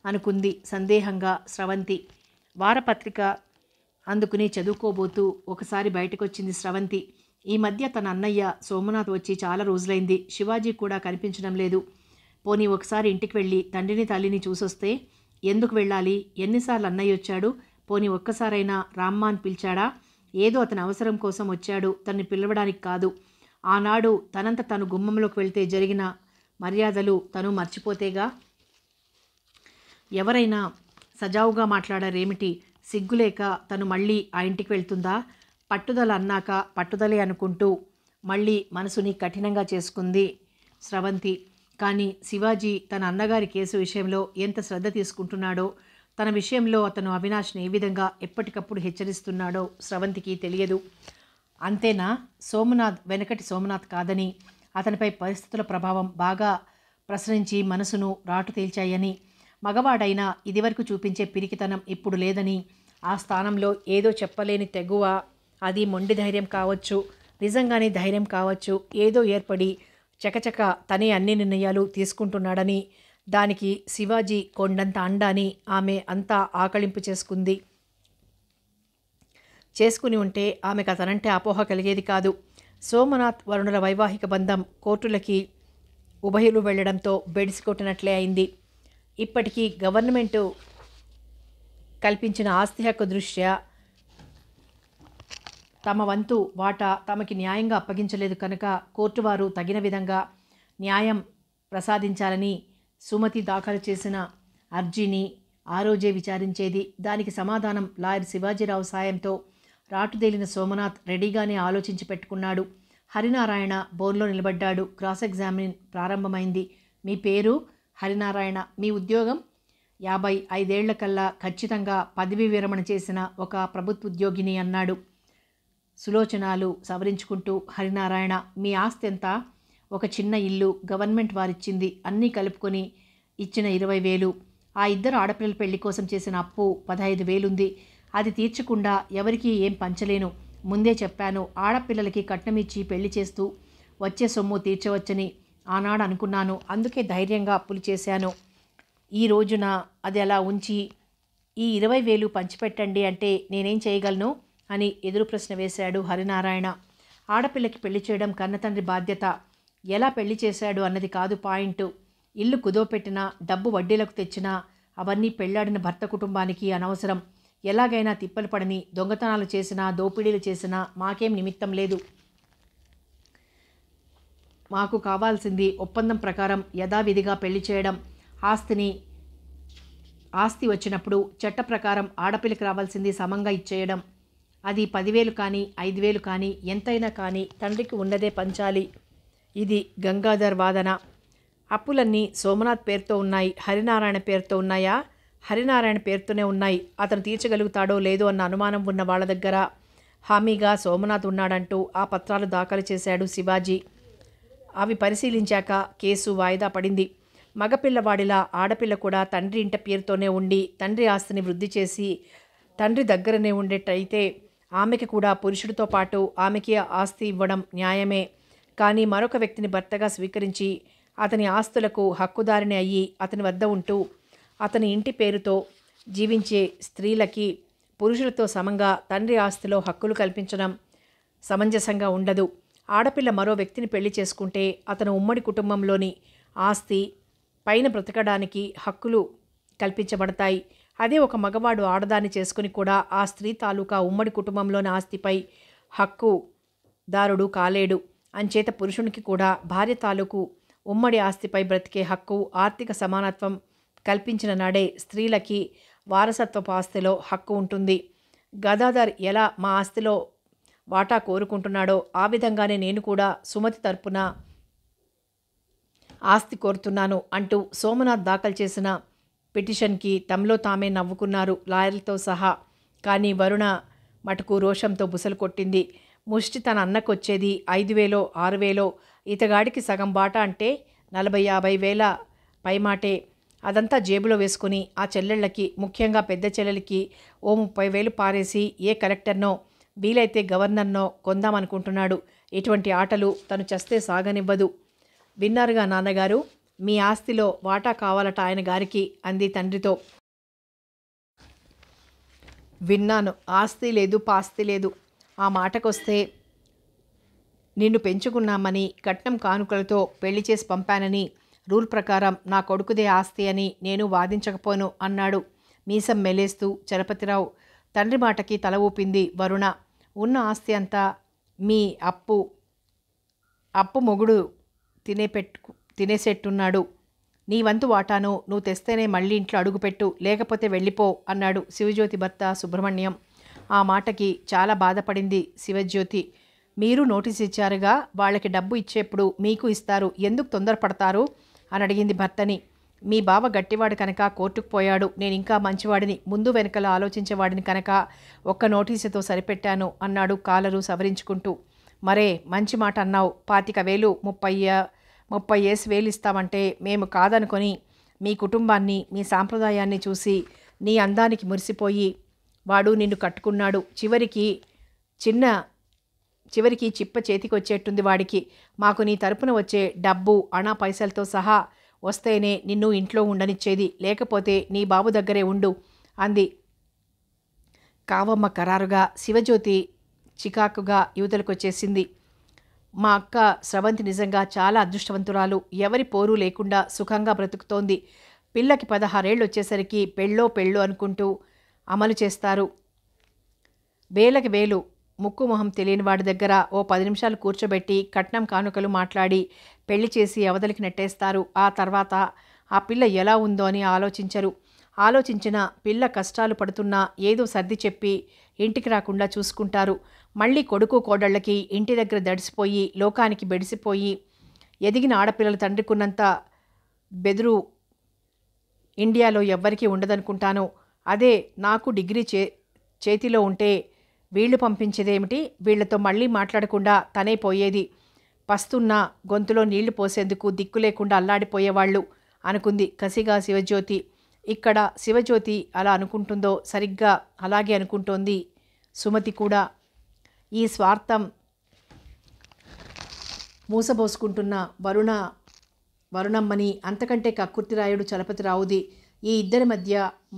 అనుకుంది సందేహంగా స్రవంతి. వారపత్రిక అందుకుని చదువుకోబోతూ ఒకసారి బయటకొచ్చింది స్రవంతి. ఈ మధ్య తన అన్నయ్య సోమనాథ్ వచ్చి చాలా రోజులైంది. శివాజీ కూడా కనిపించడం లేదు. పోనీ ఒకసారి ఇంటికి వెళ్ళి తండ్రిని తల్లిని చూసొస్తే. ఎందుకు వెళ్ళాలి? ఎన్నిసార్లు అన్నయ్య వచ్చాడు? పోనీ ఒక్కసారైనా రామ్మా అని పిలిచాడా? ఏదో అతని అవసరం కోసం వచ్చాడు, తనని పిలవడానికి కాదు. ఆనాడు తనంత తను గుమ్మంలోకి వెళ్తే జరిగిన మర్యాదలు తను మర్చిపోతేగా. ఎవరైనా సజావుగా మాట్లాడారేమిటి? సిగ్గులేక తను మళ్ళీ ఆ ఇంటికి వెళ్తుందా? పట్టుదల అన్నాక పట్టుదలే అనుకుంటూ మళ్ళీ మనసుని కఠినంగా చేసుకుంది స్రవంతి. కానీ శివాజీ తన అన్నగారి కేసు విషయంలో ఎంత శ్రద్ధ తీసుకుంటున్నాడో తన విషయంలో అతను అవినాష్ని ఏ విధంగా ఎప్పటికప్పుడు హెచ్చరిస్తున్నాడో స్రవంతికి తెలియదు. అంతేనా, సోమనాథ్ వెనకటి సోమనాథ్ కాదని, అతనిపై పరిస్థితుల ప్రభావం బాగా ప్రసరించి మనసును రాటు తేల్చాయని, మగవాడైనా ఇదివరకు చూపించే పిరికితనం ఇప్పుడు లేదని, ఆ స్థానంలో ఏదో చెప్పలేని తెగువ, అది మొండి ధైర్యం కావచ్చు, నిజంగానే ధైర్యం కావచ్చు, ఏదో ఏర్పడి చకచక తనే అన్ని నిర్ణయాలు తీసుకుంటున్నాడని, దానికి శివాజీ కొండంత అండాని ఆమె అంతా ఆకళింపు చేసుకుని ఉంటే ఆమెకు అతనంటే అపోహ కలిగేది కాదు. సోమనాథ్ వరుణుల వైవాహిక బంధం కోర్టులకి ఉభయులు వెళ్లడంతో బెడిసికొట్టినట్లే అయింది. ఇప్పటికీ గవర్నమెంటు కల్పించిన ఆస్తి హక్కు దృష్ట్యా తమ వంతు వాటా తమకి న్యాయంగా అప్పగించలేదు కనుక కోర్టు వారు తగిన విధంగా న్యాయం ప్రసాదించాలని సుమతి దాఖలు చేసిన అర్జీని ఆ రోజే విచారించేది. దానికి సమాధానం లాయర్ శివాజీరావు సాయంతో రాటుదేలిన సోమనాథ్ రెడీగానే ఆలోచించి పెట్టుకున్నాడు. హరినారాయణ బోన్లో నిలబడ్డాడు. క్రాస్ ఎగ్జామిన్ ప్రారంభమైంది. మీ పేరు? హరినారాయణ. మీ ఉద్యోగం? 55 కల్లా ఖచ్చితంగా పదవీ విరమణ చేసిన ఒక ప్రభుత్వ ఉద్యోగిని అన్నాడు సులోచనాలు సవరించుకుంటూ. హరినారాయణ. మీ ఆస్తి ఎంత? ఒక చిన్న ఇల్లు గవర్నమెంట్ వారిచ్చింది, అన్నీ కలుపుకొని ఇచ్చిన 20,000. ఆ ఇద్దరు ఆడపిల్లల పెళ్లి కోసం చేసిన అప్పు 15,000 ఉంది. అది తీర్చకుండా ఎవరికీ ఏం పంచలేను. ముందే చెప్పాను, ఆడపిల్లలకి కట్నమిచ్చి పెళ్లి చేస్తూ వచ్చే సొమ్ము తీర్చవచ్చని ఆనాడు అనుకున్నాను. అందుకే ధైర్యంగా అప్పులు చేశాను. ఈ రోజున అది అలా ఉంచి ఈ 20,000 పంచిపెట్టండి అంటే నేనేం చేయగలను అని ఎదురు ప్రశ్న వేశాడు హరినారాయణ. ఆడపిల్లకి పెళ్లి చేయడం కన్నతండ్రి బాధ్యత. ఎలా పెళ్లి చేశాడు అన్నది కాదు పాయింట్. ఇల్లు కుదోపెట్టినా, డబ్బు వడ్డీలకు తెచ్చినా అవన్నీ పెళ్లాడిన భర్త కుటుంబానికి అనవసరం. ఎలాగైనా తిప్పలు పడని, దొంగతనాలు చేసినా, దోపిడీలు చేసినా మాకేం నిమిత్తం లేదు. మాకు కావాల్సింది ఒప్పందం ప్రకారం యథావిధిగా పెళ్లి చేయడం. ఆస్తి వచ్చినప్పుడు చట్ట ప్రకారం ఆడపిల్లకి రావాల్సింది సమంగా ఇచ్చేయడం. అది 10,000 కానీ 5,000 కానీ ఎంతైనా కానీ తండ్రికి ఉన్నదే పంచాలి. ఇది గంగాధర్ వాదన. అప్పులన్నీ సోమనాథ్ పేరుతో ఉన్నాయి, హరినారాయణ పేరుతో ఉన్నాయా? హరినారాయణ పేరుతోనే ఉన్నాయి. అతను తీర్చగలుగుతాడో లేదో అన్న అనుమానం ఉన్న వాళ్ళ దగ్గర హామీగా సోమనాథ్ ఉన్నాడంటూ ఆ పత్రాలు దాఖలు చేశాడు శివాజీ. అవి పరిశీలించాక కేసు వాయిదా పడింది. మగపిల్లవాడిలా ఆడపిల్ల కూడా తండ్రి ఇంట పేరుతోనే ఉండి తండ్రి ఆస్తిని వృద్ధి చేసి తండ్రి దగ్గరనే ఉండేటైతే ఆమెకి కూడా పురుషుడితో పాటు ఆమెకి ఆస్తి ఇవ్వడం న్యాయమే. కానీ మరొక వ్యక్తిని భర్తగా స్వీకరించి అతని ఆస్తులకు హక్కుదారిని అయ్యి అతని వద్ద ఉంటూ అతని ఇంటి పేరుతో జీవించే స్త్రీలకి పురుషులతో సమంగా తండ్రి ఆస్తిలో హక్కులు కల్పించడం సమంజసంగా ఉండదు. ఆడపిల్ల మరో వ్యక్తిని పెళ్లి చేసుకుంటే అతను ఉమ్మడి కుటుంబంలోని ఆస్తి పైన బ్రతకడానికి హక్కులు కల్పించబడతాయి. అదే ఒక మగవాడు ఆడదాన్ని చేసుకుని కూడా ఆ స్త్రీ తాలూకా ఉమ్మడి కుటుంబంలోని ఆస్తిపై హక్కుదారుడు కాలేడు. అంచేత పురుషునికి కూడా భార్య తాలూకు ఉమ్మడి ఆస్తిపై బ్రతికే హక్కు, ఆర్థిక సమానత్వం కల్పించిన నాడే స్త్రీలకి వారసత్వపు ఆస్తిలో హక్కు ఉంటుంది. గదాధర్ ఎలా మా ఆస్తిలో వాటా కోరుకుంటున్నాడో ఆ విధంగానే నేను కూడా సుమతి తరపున ఆస్తి కోరుతున్నాను అంటూ సోమనాథ్ దాఖలు చేసిన పిటిషన్కి తమలో తామే నవ్వుకున్నారు లాయర్లతో సహా. కానీ వరుణ మటుకు రోషంతో బుసలు కొట్టింది. ముష్టి తన అన్నకొచ్చేది 5,000 6,000, ఇతగాడికి సగం బాటా అంటే 40,000-50,000 పైమాటే. అదంతా జేబులో వేసుకుని ఆ చెల్లెళ్ళకి, ముఖ్యంగా పెద్ద చెల్లెలకి ఓ 30,000 పారేసి ఏ కలెక్టర్నో వీలైతే గవర్నర్నో కొందామనుకుంటున్నాడు. ఇటువంటి ఆటలు తను చస్తే సాగనివ్వదు. విన్నారుగా నాన్నగారు, మీ ఆస్తిలో వాటా కావాలట ఆయన గారికి అంది తండ్రితో. విన్నాను. ఆస్తి లేదు, పాస్తి లేదు. ఆ మాటకొస్తే నిన్ను పెంచుకున్నామని, కట్నం కానుకలతో పెళ్లి చేసి పంపానని, రూల్ ప్రకారం నా కొడుకుదే ఆస్తి అని నేను వాదించకపోను అన్నాడు మీసం మెలేస్తూ చలపతిరావు. తండ్రి మాటకి తల ఊపింది వరుణ. ఉన్న ఆస్తి అంతా మీ అప్పు మొగుడు తినేసేట్టున్నాడు. నీ వంతు వాటాను నువ్వు తెస్తేనే మళ్ళీ ఇంట్లో అడుగుపెట్టు, లేకపోతే వెళ్ళిపో అన్నాడు శివజ్యోతి భర్త సుబ్రహ్మణ్యం. ఆ మాటకి చాలా బాధపడింది శివజ్యోతి. మీరు నోటీస్ ఇచ్చారుగా, వాళ్ళకి డబ్బు ఇచ్చేప్పుడు మీకు ఇస్తారు, ఎందుకు తొందరపడతారు అని అడిగింది భర్తని. మీ బావ గట్టివాడు కనుక కోర్టుకు పోయాడు. నేను ఇంకా మంచివాడిని, ముందు వెనకల ఆలోచించేవాడిని కనుక ఒక్క నోటీసుతో సరిపెట్టాను అన్నాడు కాలరు సవరించుకుంటూ. మరే మంచి మాట అన్నావు. 25,000 30,000 ఇస్తామంటే మేము కాదనుకొని మీ కుటుంబాన్ని మీ సాంప్రదాయాన్ని చూసి నీ అందానికి మురిసిపోయి వాడు నిన్ను కట్టుకున్నాడు. చివరికి చిప్ప చేతికి వచ్చేట్టుంది వాడికి. మాకు నీ తరపున వచ్చే డబ్బు అణా పైసలతో సహా వస్తేనే నిన్ను ఇంట్లో ఉండనిచ్చేది, లేకపోతే నీ బాబు దగ్గరే ఉండు అంది కావమ్మ ఖరారుగా. శివజ్యోతి చికాకుగా యువతలకొచ్చేసింది. మా అక్క స్రవంతి నిజంగా చాలా అదృష్టవంతురాలు. ఎవరి పోరు లేకుండా సుఖంగా బ్రతుకుతోంది. పిల్లకి 16 వచ్చేసరికి పెళ్ళో అనుకుంటూ అమలు చేస్తారు. వేలకి వేలు ముక్కు మొహం తెలియని వాడి దగ్గర ఓ 10 నిమిషాలు కూర్చోబెట్టి కట్నం కానుకలు మాట్లాడి పెళ్లి చేసి అవతలికి నెట్టేస్తారు. ఆ తర్వాత ఆ పిల్ల ఎలా ఉందో అని ఆలోచించిన పిల్ల కష్టాలు పడుతున్నా ఏదో సర్ది చెప్పి ఇంటికి రాకుండా చూసుకుంటారు. మళ్ళీ కొడుకు కోడళ్ళకి ఇంటి దగ్గర దడిసిపోయి లోకానికి బెడిసిపోయి ఎదిగిన ఆడపిల్లల తండ్రికున్నంత బెదురు ఇండియాలో ఎవ్వరికీ ఉండదనుకుంటాను. అదే నాకు డిగ్రీ చేతిలో ఉంటే వీళ్ళు పంపించేదేమిటి, వీళ్లతో మళ్ళీ మాట్లాడకుండా తనే పోయేది. పస్తున్న గొంతులో నీళ్లు పోసేందుకు దిక్కు లేకుండా అల్లాడిపోయేవాళ్ళు అనుకుంది కసిగా శివజ్యోతి. ఇక్కడ శివజ్యోతి అలా అనుకుంటుందో సరిగ్గా అలాగే అనుకుంటోంది సుమతి కూడా. ఈ స్వార్థం మూసబోసుకుంటున్న వరుణమ్మని అంతకంటే కక్కుర్తిరాయుడు చలపతిరావుది. ఈ ఇద్దరి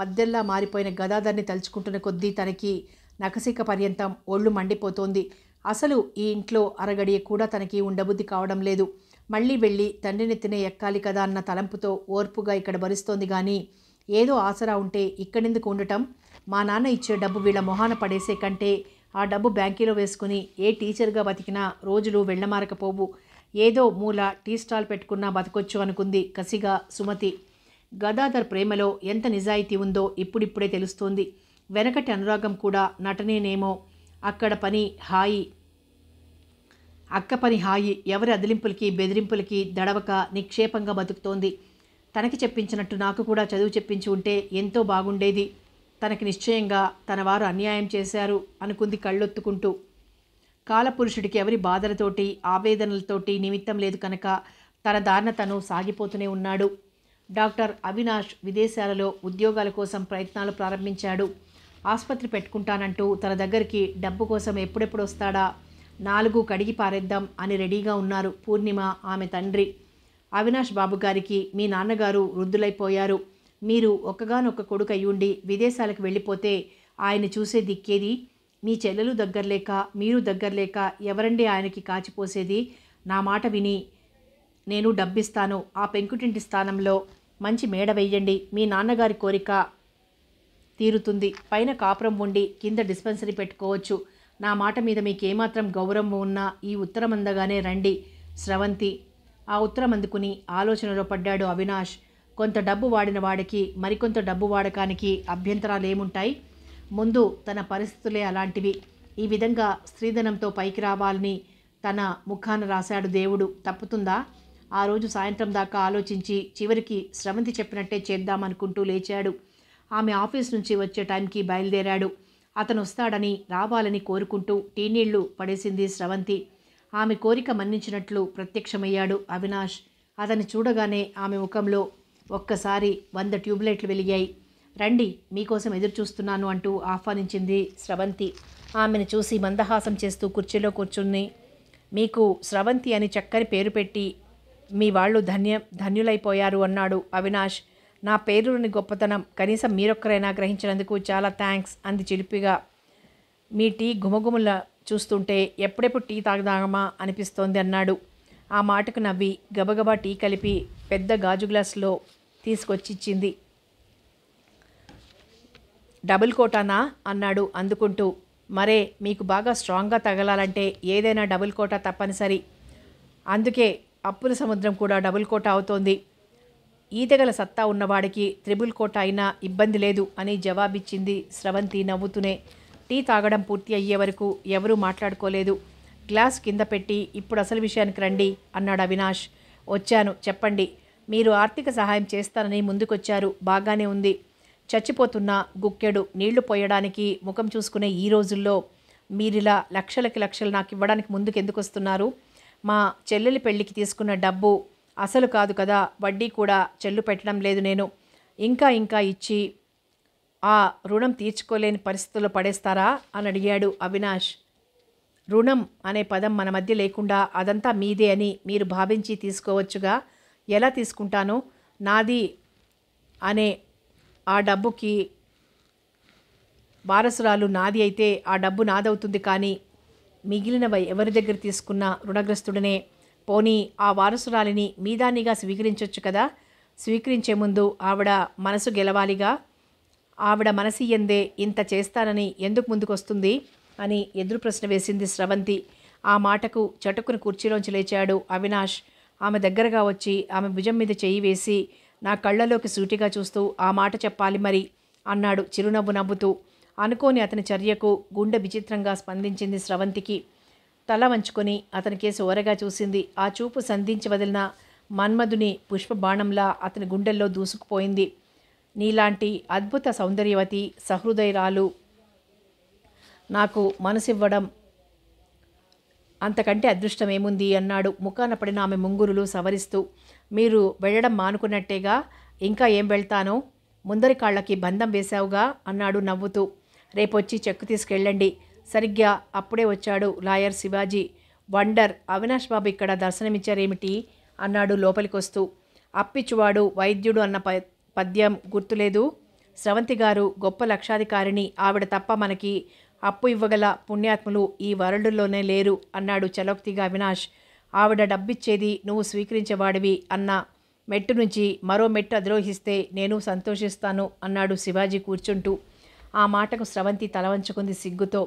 మధ్యల్లా మారిపోయిన గదాధర్ని తలుచుకుంటున్న కొద్దీ తనకి నకసిక పర్యంతం ఒళ్ళు మండిపోతోంది. అసలు ఈ ఇంట్లో అరగడియ కూడా తనకి ఉండబుద్ధి కావడం లేదు. మళ్ళీ వెళ్ళి తండ్రినెత్తినే ఎక్కాలి కదా అన్న తలంపుతో ఓర్పుగా ఇక్కడ భరిస్తోంది. కానీ ఏదో ఆసరా ఉంటే ఇక్కడెందుకు ఉండటం? మా నాన్న ఇచ్చే డబ్బు వీళ్ళ మొహాన పడేసే కంటే ఆ డబ్బు బ్యాంకీలో వేసుకుని ఏ టీచర్గా బతికినా రోజులు వెళ్ళమారకపోవు. ఏదో మూల టీ స్టాల్ పెట్టుకున్నా బతకొచ్చు అనుకుంది కసిగా సుమతి. గదాధర్ ప్రేమలో ఎంత నిజాయితీ ఉందో ఇప్పుడిప్పుడే తెలుస్తోంది. వెనకటి అనురాగం కూడా నటనేనేమో. అక్క పని హాయి ఎవరి అదిలింపులకి బెదిరింపులకి దడవక నిక్షేపంగా బతుకుతోంది. తనకి చెప్పించినట్టు నాకు కూడా చదువు చెప్పించి ఉంటే ఎంతో బాగుండేది. తనకి నిశ్చయంగా తన వారు అన్యాయం చేశారు అనుకుంది కళ్ళొత్తుకుంటూ. కాలపురుషుడికి ఎవరి బాధలతోటి ఆవేదనలతోటి నిమిత్తం లేదు కనుక తన దారిన తను సాగిపోతూనే ఉన్నాడు. డాక్టర్ అవినాష్ విదేశాలలో ఉద్యోగాల కోసం ప్రయత్నాలు ప్రారంభించాడు. ఆసుపత్రి పెట్టుకుంటానంటూ తన దగ్గరికి డబ్బు కోసం ఎప్పుడెప్పుడు వస్తాడా, 4 కడిగి పారేద్దాం అని రెడీగా ఉన్నారు పూర్ణిమ, ఆమె తండ్రి. అవినాష్ బాబు గారికి మీ నాన్నగారు వృద్ధులైపోయారు. మీరు ఒక్కగానొక్క కొడుకు అయ్యుండి విదేశాలకు వెళ్ళిపోతే ఆయన చూసే దిక్కేది? మీ చెల్లెలు దగ్గరలేక మీరు దగ్గరలేక ఎవరండి ఆయనకి కాచిపోసేది? నా మాట విని నేను డబ్బిస్తాను. ఆ పెంకుటింటి స్థానంలో మంచి మేడ వెయ్యండి. మీ నాన్నగారి కోరిక తీరుతుంది. పైన కాపురం ఉండి కింద డిస్పెన్సరీ పెట్టుకోవచ్చు. నా మాట మీద మీకేమాత్రం గౌరవం ఉన్నా ఈ ఉత్తరం అందగానే రండి స్రవంతి. ఆ ఉత్తరం అందుకుని ఆలోచనలో పడ్డాడు అవినాష్. కొంత డబ్బు వాడిన వాడికి మరికొంత డబ్బు వాడకానికి అభ్యంతరాలేముంటాయి? ముందు తన పరిస్థితులే అలాంటివి. ఈ విధంగా స్త్రీధనంతో పైకి రావాలని తన ముఖాన రాశాడు దేవుడు. తప్పుతుందా? ఆ రోజు సాయంత్రం దాకా ఆలోచించి చివరికి స్రవంతి చెప్పినట్టే చేద్దామనుకుంటూ లేచాడు. ఆమె ఆఫీస్ నుంచి వచ్చే టైంకి బయలుదేరాడు. అతను వస్తాడని రావాలని కోరుకుంటూ టీనీళ్లు పడేసింది స్రవంతి. ఆమె కోరిక మన్నించినట్లు ప్రత్యక్షమయ్యాడు అవినాష్. అతన్ని చూడగానే ఆమె ముఖంలో ఒక్కసారి 100 ట్యూబ్లైట్లు వెలిగాయి. రండి, మీకోసం ఎదురు చూస్తున్నాను అంటూ ఆహ్వానించింది స్రవంతి. ఆమెను చూసి మందహాసం చేస్తూ కుర్చీలో కూర్చుని, మీకు స్రవంతి అని చక్కని పేరు పెట్టి మీ వాళ్ళు ధన్యులైపోయారు అన్నాడు అవినాష్. నా పేరుని గొప్పతనం కనీసం మీరొక్కరైనా గ్రహించినందుకు చాలా థ్యాంక్స్ అంది చిలిపిగా. మీ టీ గుమగుమల చూస్తుంటే ఎప్పుడెప్పుడు టీ తాగుదామా అనిపిస్తోంది అన్నాడు. ఆ మాటకు నవ్వి గబగబా టీ కలిపి పెద్ద గాజు గ్లాసులో తీసుకొచ్చిచ్చింది. డబుల్ కోటానా అన్నాడు అందుకుంటూ. మరే, మీకు బాగా స్ట్రాంగ్గా తగలాలంటే ఏదైనా డబుల్ కోటా తప్పనిసరి. అందుకే అప్పుల సముద్రం కూడా డబుల్ కోటా అవుతోంది. ఈతగల సత్తా ఉన్నవాడికి త్రిబుల్ కోటా అయినా ఇబ్బంది లేదు అని జవాబిచ్చింది స్రవంతి నవ్వుతూనే. టీ తాగడం పూర్తి అయ్యే వరకు ఎవరూ మాట్లాడుకోలేదు. గ్లాస్ కింద పెట్టి ఇప్పుడు అసలు విషయానికి రండి అన్నాడు అవినాష్. వచ్చాను, చెప్పండి. మీరు ఆర్థిక సహాయం చేస్తారని ముందుకొచ్చారు, బాగానే ఉంది. చచ్చిపోతున్న గుక్కెడు నీళ్లు పోయడానికి ముఖం చూసుకునే ఈ రోజుల్లో మీరిలా లక్షలకి లక్షలు నాకు ఇవ్వడానికి ముందుకు ఎందుకు వస్తున్నారు? మా చెల్లెలి పెళ్ళికి తీసుకున్న డబ్బు అసలు కాదు కదా, వడ్డీ కూడా చెల్లు పెట్టడం లేదు నేను. ఇంకా ఇంకా ఇచ్చి ఆ రుణం తీర్చుకోలేని పరిస్థితుల్లో పడేస్తారా అని అడిగాడు అవినాష్. రుణం అనే పదం మన మధ్య లేకుండా అదంతా మీదే అని మీరు భావించి తీసుకోవచ్చుగా. ఎలా తీసుకుంటానో? నాది అనే ఆ డబ్బుకి వారసురాలు నాది అయితే ఆ డబ్బు నాదవుతుంది, కానీ మిగిలినవి ఎవరి దగ్గర తీసుకున్న రుణగ్రస్తుడనే. పోనీ ఆ వారసురాలిని మీదానిగా స్వీకరించవచ్చు కదా. స్వీకరించే ముందు ఆవిడ మనసు గెలవాలిగా. ఆవిడ మనసియ్యందే ఇంత చేస్తానని ఎందుకు ముందుకొస్తుంది అని ఎదురు ప్రశ్న వేసింది స్రవంతి. ఆ మాటకు చటుకుని కుర్చీలోంచి లేచాడు అవినాష్. ఆమె దగ్గరగా వచ్చి ఆమె భుజం మీద చెయ్యి వేసి నా కళ్ళలోకి సూటిగా చూస్తూ ఆ మాట చెప్పాలి మరి అన్నాడు చిరునవ్వు నవ్వుతూ. అనుకోని అతని చర్యకు గుండె విచిత్రంగా స్పందించింది స్రవంతికి. తల వంచుకొని అతని కేసు ఓరగా చూసింది. ఆ చూపు సంధించి వదిలిన మన్మధుని పుష్పబాణంలా అతని గుండెల్లో దూసుకుపోయింది. నీలాంటి అద్భుత సౌందర్యవతి సహృదయరాలు నాకు మనసివ్వడం అంతకంటే అదృష్టం ఏముంది అన్నాడు ముఖాన పడిన ఆమె ముంగురులు సవరిస్తూ. మీరు వెళ్ళడం మానుకున్నట్టేగా, ఇంకా ఏం వెళ్తానో? ముందరి కాళ్ళకి బంధం వేశావుగా అన్నాడు నవ్వుతూ. రేపొచ్చి చెక్కు తీసుకెళ్ళండి. సరిగ్గా అప్పుడే వచ్చాడు లాయర్ శివాజీ. వండర్, అవినాష్ బాబు ఇక్కడ దర్శనమిచ్చారేమిటి అన్నాడు లోపలికొస్తూ. అప్పిచ్చువాడు వైద్యుడు అన్న పద్యం గుర్తులేదు? స్రవంతి గారు గొప్ప లక్షాధికారిని, ఆవిడ తప్ప మనకి అప్పు ఇవ్వగల పుణ్యాత్ములు ఈ వరల్డ్లోనే లేరు అన్నాడు చలోక్తిగా అవినాష్. ఆవిడ డబ్బిచ్చేది నువ్వు స్వీకరించేవాడివి అన్న మెట్టు నుంచి మరో మెట్టు అధిరోహిస్తే నేను సంతోషిస్తాను అన్నాడు శివాజీ కూర్చుంటూ. ఆ మాటకు స్రవంతి తల వంచుకుంది సిగ్గుతో.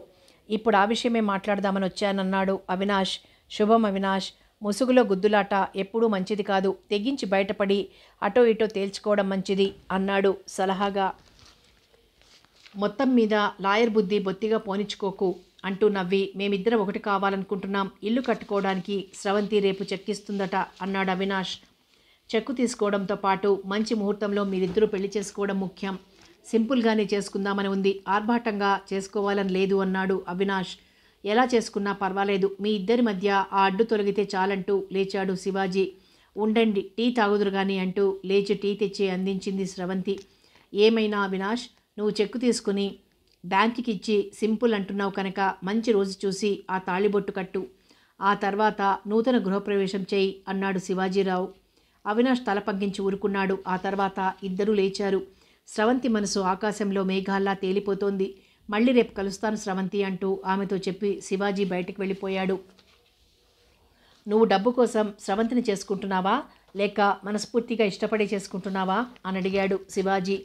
ఇప్పుడు ఆ విషయమే మాట్లాడదామని వచ్చానన్నాడు అవినాష్. శుభం అవినాష్, ముసుగులో గుద్దులాట ఎప్పుడూ మంచిది కాదు. తెగించి బయటపడి అటో ఇటో తేల్చుకోవడం మంచిది అన్నాడు సలహాగా. మొత్తం మీద లాయర్ బుద్ధి బొత్తిగా పోనిచ్చుకోకు అంటూ నవ్వి, మేమిద్దరం ఒకటి కావాలనుకుంటున్నాం. ఇల్లు కట్టుకోవడానికి స్రవంతి రేపు చెక్కిస్తుందట అన్నాడు అవినాష్. చెక్కు తీసుకోవడంతో పాటు మంచి ముహూర్తంలో మీరిద్దరూ పెళ్లి చేసుకోవడం ముఖ్యం. సింపుల్గానే చేసుకుందామని ఉంది, ఆర్భాటంగా చేసుకోవాలని లేదు అన్నాడు అవినాష్. ఎలా చేసుకున్నా పర్వాలేదు, మీ ఇద్దరి మధ్య ఆ అడ్డు తొలగితే చాలంటూ లేచాడు శివాజీ. ఉండండి, టీ తాగుదురు కానీ అంటూ లేచి టీ తెచ్చి అందించింది స్రవంతి. ఏమైనా అవినాష్, నువ్వు చెక్కు తీసుకుని బ్యాంకుకి ఇచ్చి సింపుల్ అంటున్నావు కనుక మంచి రోజు చూసి ఆ తాళిబొట్టు కట్టు. ఆ తర్వాత నూతన గృహప్రవేశం చేయి అన్నాడు శివాజీరావు. అవినాష్ తల పగ్గించి ఊరుకున్నాడు. ఆ తర్వాత ఇద్దరూ లేచారు. స్రవంతి మనసు ఆకాశంలో మేఘాల్లా తేలిపోతోంది. మళ్ళీ రేపు కలుస్తాను స్రవంతి అంటూ ఆమెతో చెప్పి శివాజీ బయటికి వెళ్ళిపోయాడు. నువ్వు డబ్బు కోసం స్రవంతిని చేసుకుంటున్నావా, లేక మనస్ఫూర్తిగా ఇష్టపడి చేసుకుంటున్నావా అని అడిగాడు శివాజీ.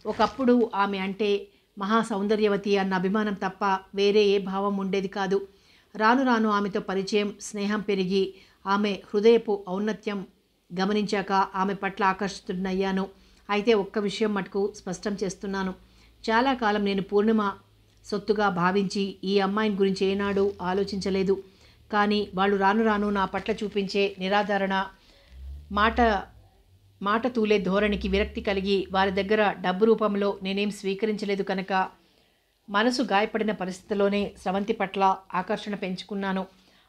ఒకప్పుడు ఆమె అంటే మహా సౌందర్యవతి అన్న అభిమానం తప్ప వేరే ఏ భావం ఉండేది కాదు. రాను రాను ఆమెతో పరిచయం, స్నేహం పెరిగి ఆమె హృదయపు ఔన్నత్యం గమనించాక ఆమె పట్ల ఆకర్షితుడినయ్యాను. అయితే ఒక్క విషయం మటుకు స్పష్టం చేస్తున్నాను. చాలా కాలం నేను పూర్ణిమ సొత్తుగా భావించి ఈ అమ్మాయిని గురించి ఏనాడు ఆలోచించలేదు. కానీ వాళ్ళు రాను రాను నా పట్ల చూపించే నిరాదరణ, మాట తూలే ధోరణికి విరక్తి కలిగి వారి దగ్గర డబ్బు రూపంలో నేనేం స్వీకరించలేదు కనుక మనసు గాయపడిన పరిస్థితిలోనే స్రవంతి పట్ల ఆకర్షణ పెంచుకున్నాను.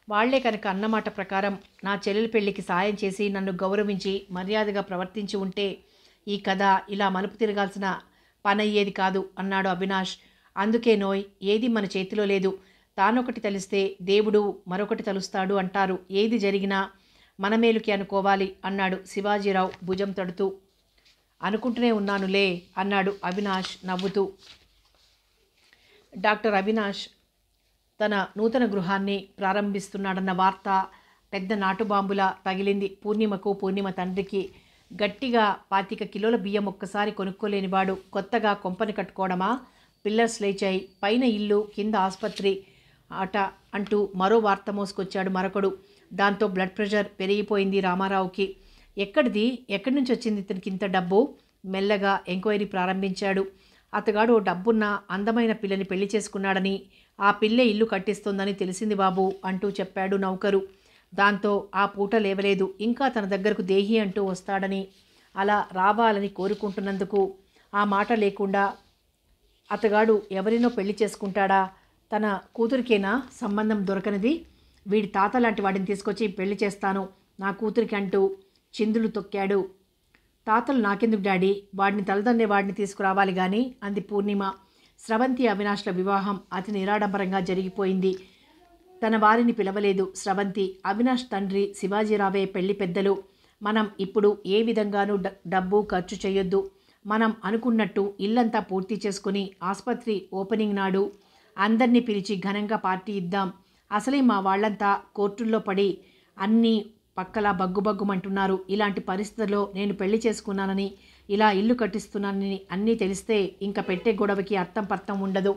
వాళ్లే కనుక అన్నమాట ప్రకారం నా చెల్లెలి పెళ్లికి సాయం చేసి నన్ను గౌరవించి మర్యాదగా ప్రవర్తించి ఉంటే ఈ కథ ఇలా మలుపు తిరగాల్సిన పనయ్యేది కాదు అన్నాడు అవినాష్. అందుకే నోయ్, ఏది మన చేతిలో లేదు. తానొకటి తలిస్తే దేవుడు మరొకటి తలుస్తాడు అంటారు. ఏది జరిగినా మన మేలుకి అనుకోవాలి అన్నాడు శివాజీరావు భుజం తడుతూ. అనుకుంటూనే ఉన్నానులే అన్నాడు అవినాష్ నవ్వుతూ. డాక్టర్ అవినాష్ తన నూతన గృహాన్ని ప్రారంభిస్తున్నాడన్న వార్త పెద్ద నాటుబాంబులా తగిలింది పూర్ణిమకు, పూర్ణిమ తండ్రికి. గట్టిగా 25 కిలోల బియ్యం ఒక్కసారి కొనుక్కోలేనివాడు కొత్తగా కొంపని కట్టుకోవడమా? పిల్లర్స్ లేచాయి, పైన ఇల్లు, కింద ఆసుపత్రి అట అంటూ మరో వార్త మోసుకొచ్చాడు మరొకడు. దాంతో బ్లడ్ ప్రెషర్ పెరిగిపోయింది రామారావుకి. ఎక్కడి నుంచి వచ్చింది ఇతనికి ఇంత డబ్బు? మెల్లగా ఎంక్వైరీ ప్రారంభించాడు. అతగాడు డబ్బున్న అందమైన పిల్లని పెళ్లి చేసుకున్నాడని, ఆ పిల్లే ఇల్లు కట్టిస్తోందని తెలిసింది బాబు అంటూ చెప్పాడు నౌకరు. దాంతో ఆ పూట లేవలేదు. ఇంకా తన దగ్గరకు దేహి అంటూ వస్తాడని, అలా రావాలని కోరుకుంటున్నందుకు ఆ మాట లేకుండా అతగాడు ఎవరినో పెళ్లి చేసుకుంటాడా? తన కూతురికేనా సంబంధం దొరకనిది? వీడి తాత లాంటి వాడిని తీసుకొచ్చి పెళ్లి చేస్తాను నా కూతురికి అంటూ చిందులు తొక్కాడు. తాతలు నాకెందుకు డాడీ, వాడిని తలదన్నే వాడిని తీసుకురావాలి గాని అంది పూర్ణిమ. స్రవంతి అవినాష్ల వివాహం అతి నిరాడంబరంగా జరిగిపోయింది. తన వారిని పిలవలేదు స్రవంతి. అవినాష్ తండ్రి శివాజీరావే పెళ్లి పెద్దలు. మనం ఇప్పుడు ఏ విధంగానూ డబ్బు ఖర్చు చేయొద్దు. మనం అనుకున్నట్టు ఇల్లంతా పూర్తి చేసుకుని ఆసుపత్రి ఓపెనింగ్ నాడు అందరినీ పిలిచి ఘనంగా పార్టీ ఇద్దాం. అసలే మా వాళ్ళంతా కోర్టుల్లో పడి అన్నీ పక్కలా బగ్గుబగ్గుమంటున్నారు. ఇలాంటి పరిస్థితుల్లో నేను పెళ్లి చేసుకున్నానని, ఇలా ఇల్లు కట్టిస్తున్నానని అన్నీ తెలిస్తే ఇంకా పెట్టే గొడవకి అర్థం పర్థం ఉండదు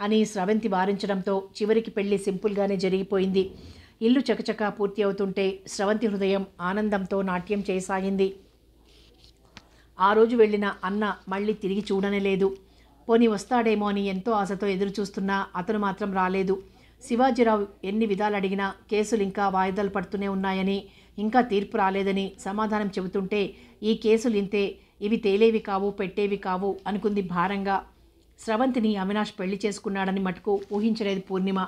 అని స్రవంతి వారించడంతో చివరికి పెళ్లి సింపుల్గానే జరిగిపోయింది. ఇల్లు చకచకా పూర్తి అవుతుంటే స్రవంతి హృదయం ఆనందంతో నాట్యం చేయసాగింది. ఆ రోజు వెళ్ళిన అన్న మళ్ళీ తిరిగి చూడనే లేదు. పోనీ వస్తాడేమో అని ఎంతో ఆశతో ఎదురుచూస్తున్నా అతను మాత్రం రాలేదు. శివాజీరావు ఎన్ని విధాలు అడిగినా కేసులు ఇంకా వాయిదాలు పడుతూనే ఉన్నాయని, ఇంకా తీర్పు రాలేదని సమాధానం చెబుతుంటే ఈ కేసులు ఇంతే, ఇవి తేలేవి కావు, పెట్టేవి కావు అనుకుంది భారంగా. స్రవంతిని అవినాష్ పెళ్లి చేసుకున్నాడని మటుకు ఊహించలేదు పూర్ణిమ.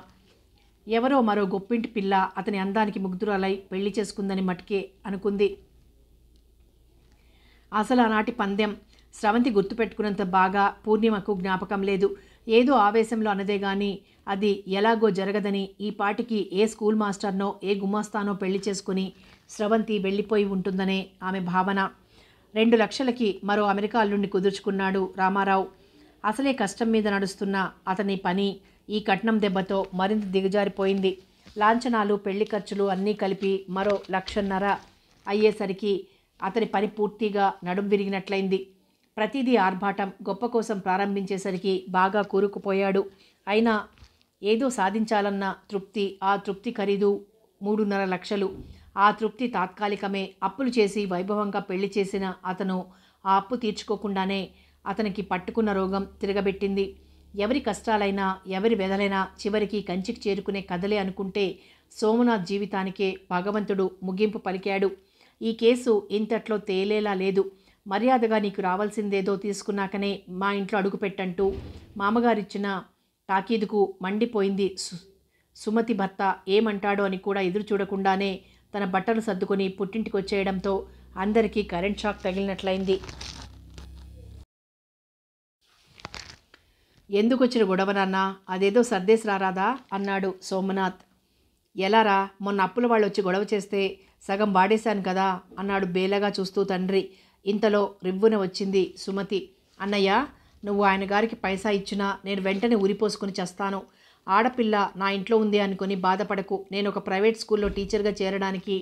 ఎవరో మరో గొప్పింటి పిల్ల అతని అందానికి ముగ్ధురాలై పెళ్లి చేసుకుందని మటుకే అనుకుంది. అసలు ఆనాటి పందెం స్రవంతి గుర్తుపెట్టుకున్నంత బాగా పూర్ణిమకు జ్ఞాపకం లేదు. ఏదో ఆవేశంలో అన్నదే గాని అది ఎలాగో జరగదని, ఈ పాటికి ఏ స్కూల్ మాస్టర్నో ఏ గుమాస్తానో పెళ్లి చేసుకుని స్రవంతి వెళ్ళిపోయి ఉంటుందనే ఆమె భావన. 2 లక్షలకి మరో అమెరికా అల్లుడిని కుదుర్చుకున్నాడు రామారావు. అసలే కష్టం మీద నడుస్తున్న అతని పని ఈ కట్నం దెబ్బతో మరింత దిగజారిపోయింది. లాంఛనాలు, పెళ్లి ఖర్చులు అన్నీ కలిపి మరో 1,50,000 అయ్యేసరికి అతని పని పూర్తిగా నడుం విరిగినట్లయింది. ప్రతిదీ ఆర్భాటం, గొప్ప కోసం ప్రారంభించేసరికి బాగా కూరుకుపోయాడు. అయినా ఏదో సాధించాలన్న తృప్తి, ఆ తృప్తి ఖరీదు 3.5 లక్షలు. ఆ తృప్తి తాత్కాలికమే. అప్పులు చేసి వైభవంగా పెళ్లి చేసిన అతను ఆ అప్పు తీర్చుకోకుండానే అతనికి పట్టుకున్న రోగం తిరగబెట్టింది. ఎవరి కష్టాలైనా, ఎవరి వెదలైనా చివరికి కంచికి చేరుకునే కథలే అనుకుంటే సోమనాథ్ జీవితానికే భగవంతుడు ముగింపు పలికాడు. ఈ కేసు ఇంతట్లో తేలేలా లేదు. మర్యాదగా నీకు రావాల్సిందేదో తీసుకున్నాకనే మా ఇంట్లో అడుగుపెట్టంటూ మామగారిచ్చిన తాకీదుకు మండిపోయింది సుమతి భర్త. ఏమంటాడో అని కూడా ఎదురు చూడకుండానే తన బట్టలు సర్దుకొని పుట్టింటికి వచ్చేయడంతో అందరికీ కరెంట్ షాక్ తగిలినట్లయింది. ఎందుకు వచ్చిన గొడవ నాన్న, అదేదో సర్దేసి రారాదా అన్నాడు సోమనాథ్. ఎలారా, మొన్న అప్పుల వాళ్ళు వచ్చి గొడవ చేస్తే సగం వాడేశాను కదా అన్నాడు బేలగా చూస్తూ తండ్రి. ఇంతలో రివ్వున వచ్చింది సుమతి. అన్నయ్య, నువ్వు ఆయన గారికి పైసా ఇచ్చినా నేను వెంటనే ఉరిపోసుకుని చేస్తాను. ఆడపిల్ల నా ఇంట్లో ఉంది అనుకుని బాధపడకు. నేను ఒక ప్రైవేట్ స్కూల్లో టీచర్గా చేరడానికి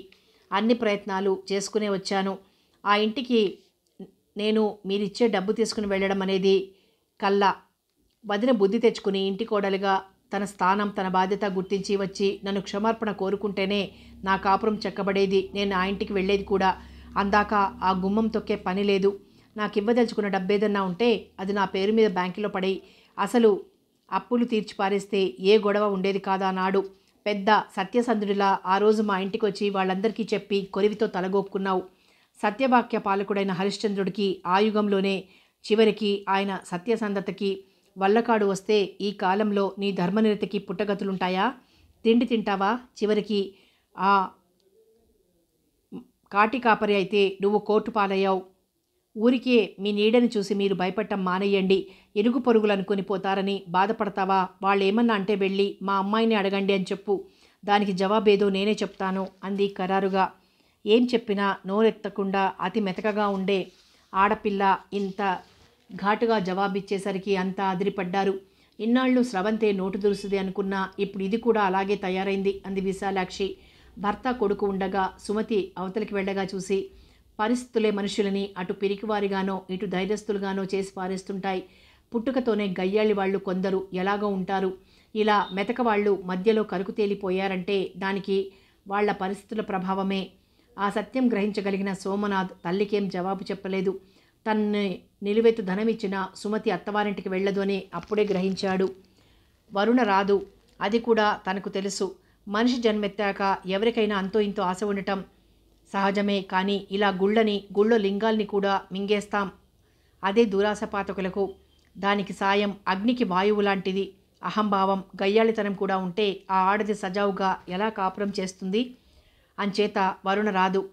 అన్ని ప్రయత్నాలు చేసుకునే వచ్చాను. ఆ ఇంటికి నేను మీరిచ్చే డబ్బు తీసుకుని వెళ్ళడం అనేది కల్లా. వదిన బుద్ధి తెచ్చుకుని ఇంటి కోడలుగా తన స్థానం, తన బాధ్యత గుర్తించి వచ్చి నన్ను క్షమార్పణ కోరుకుంటేనే నా కాపురం చెక్కబడేది. నేను ఆ ఇంటికి వెళ్ళేది కూడా. అందాక ఆ గుమ్మం తొక్కే పని లేదు. నాకు ఇవ్వదలుచుకున్న డబ్బేదన్నా ఉంటే అది నా పేరు మీద బ్యాంకులో పడి అసలు అప్పులు తీర్చి పారేస్తే ఏ గొడవ ఉండేది కాదా నాడు. పెద్ద సత్యసంధుడిలా ఆ రోజు మా ఇంటికి వచ్చి వాళ్ళందరికీ చెప్పి కొరివితో తలగొక్కున్నావు. సత్యవాక్య పాలకుడైన హరిశ్చంద్రుడికి ఆ యుగంలోనే చివరికి ఆయన సత్యసంధతకి వల్లకాడు వస్తే ఈ కాలంలో నీ ధర్మనిరతికి పుట్టగతులుంటాయా? తిండి తింటావా? చివరికి ఆ కాటి కాపరి అయితే నువ్వు కోర్టు పాలయ్యావు. ఊరికే మీ నీడని చూసి మీరు భయపడటం మానేయండి. ఇరుగు పొరుగులు అనుకుని పోతారని బాధపడతావా? వాళ్ళు ఏమన్నా అంటే వెళ్ళి మా అమ్మాయిని అడగండి అని చెప్పు. దానికి జవాబేదో నేనే చెప్తాను అంది ఖరారుగా. ఏం చెప్పినా నోరెత్తకుండా అతి మెతకగా ఉండే ఆడపిల్ల ఇంత ఘాటుగా జవాబిచ్చేసరికి అంతా అదిరిపడ్డారు. ఇన్నాళ్ళు స్రవంతే నోటు దురుసుది అనుకున్నా ఇప్పుడు ఇది కూడా అలాగే తయారైంది అంది విశాలాక్షి. భర్త కొడుకు ఉండగా సుమతి అవతలికి వెళ్ళగా చూసి, పరిస్థితులే మనుషులని అటు పిరికివారిగానో ఇటు ధైర్యస్తులుగానో చేసి పారేస్తుంటాయి. పుట్టుకతోనే గయ్యాళి వాళ్ళు కొందరు ఎలాగో ఉంటారు. ఇలా మెతక వాళ్ళు మధ్యలో కరుకు తేలిపోయారంటే దానికి వాళ్ల పరిస్థితుల ప్రభావమే. ఆ సత్యం గ్రహించగలిగిన సోమనాథ్ తల్లికేం జవాబు చెప్పలేదు. తన్ని నిలువెత్తు ధనమిచ్చిన సుమతి అత్తవారింటికి వెళ్ళదు అని అప్పుడే గ్రహించాడు. వరుణ రాదు, అది కూడా తనకు తెలుసు. మనిషి జన్మెత్తాక ఎవరికైనా అంతో ఇంతో ఆశ ఉండటం సహజమే. కానీ ఇలా గుళ్ళో లింగాల్ని కూడా మింగేస్తాం. అదే దురాశ పాతకులకు. దానికి సాయం అగ్నికి వాయువు లాంటిది. అహంభావం, గయ్యాళితనం కూడా ఉంటే ఆ ఆడది సజావుగా ఎలా కాపురం చేస్తుంది? అంచేత వరుణ రాదు.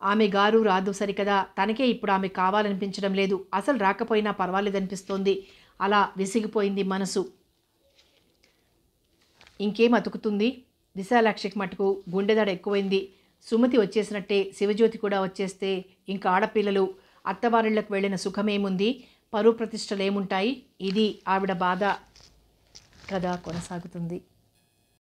ఆమె గారు రాదు సరికదా. తనకే ఇప్పుడు ఆమె కావాలనిపించడం లేదు. అసలు రాకపోయినా పర్వాలేదనిపిస్తోంది. అలా విసిగిపోయింది మనసు. ఇంకేం అతుకుతుంది? విశాలాక్షికి మటుకు గుండెదడ ఎక్కువైంది. సుమతి వచ్చేసినట్టే శివజ్యోతి కూడా వచ్చేస్తే ఇంకా ఆడపిల్లలు అత్తవారిళ్లకు వెళ్ళిన సుఖమేముంది? పరువు ప్రతిష్టలేముంటాయి? ఇది ఆవిడ బాధ. కథ కొనసాగుతుంది.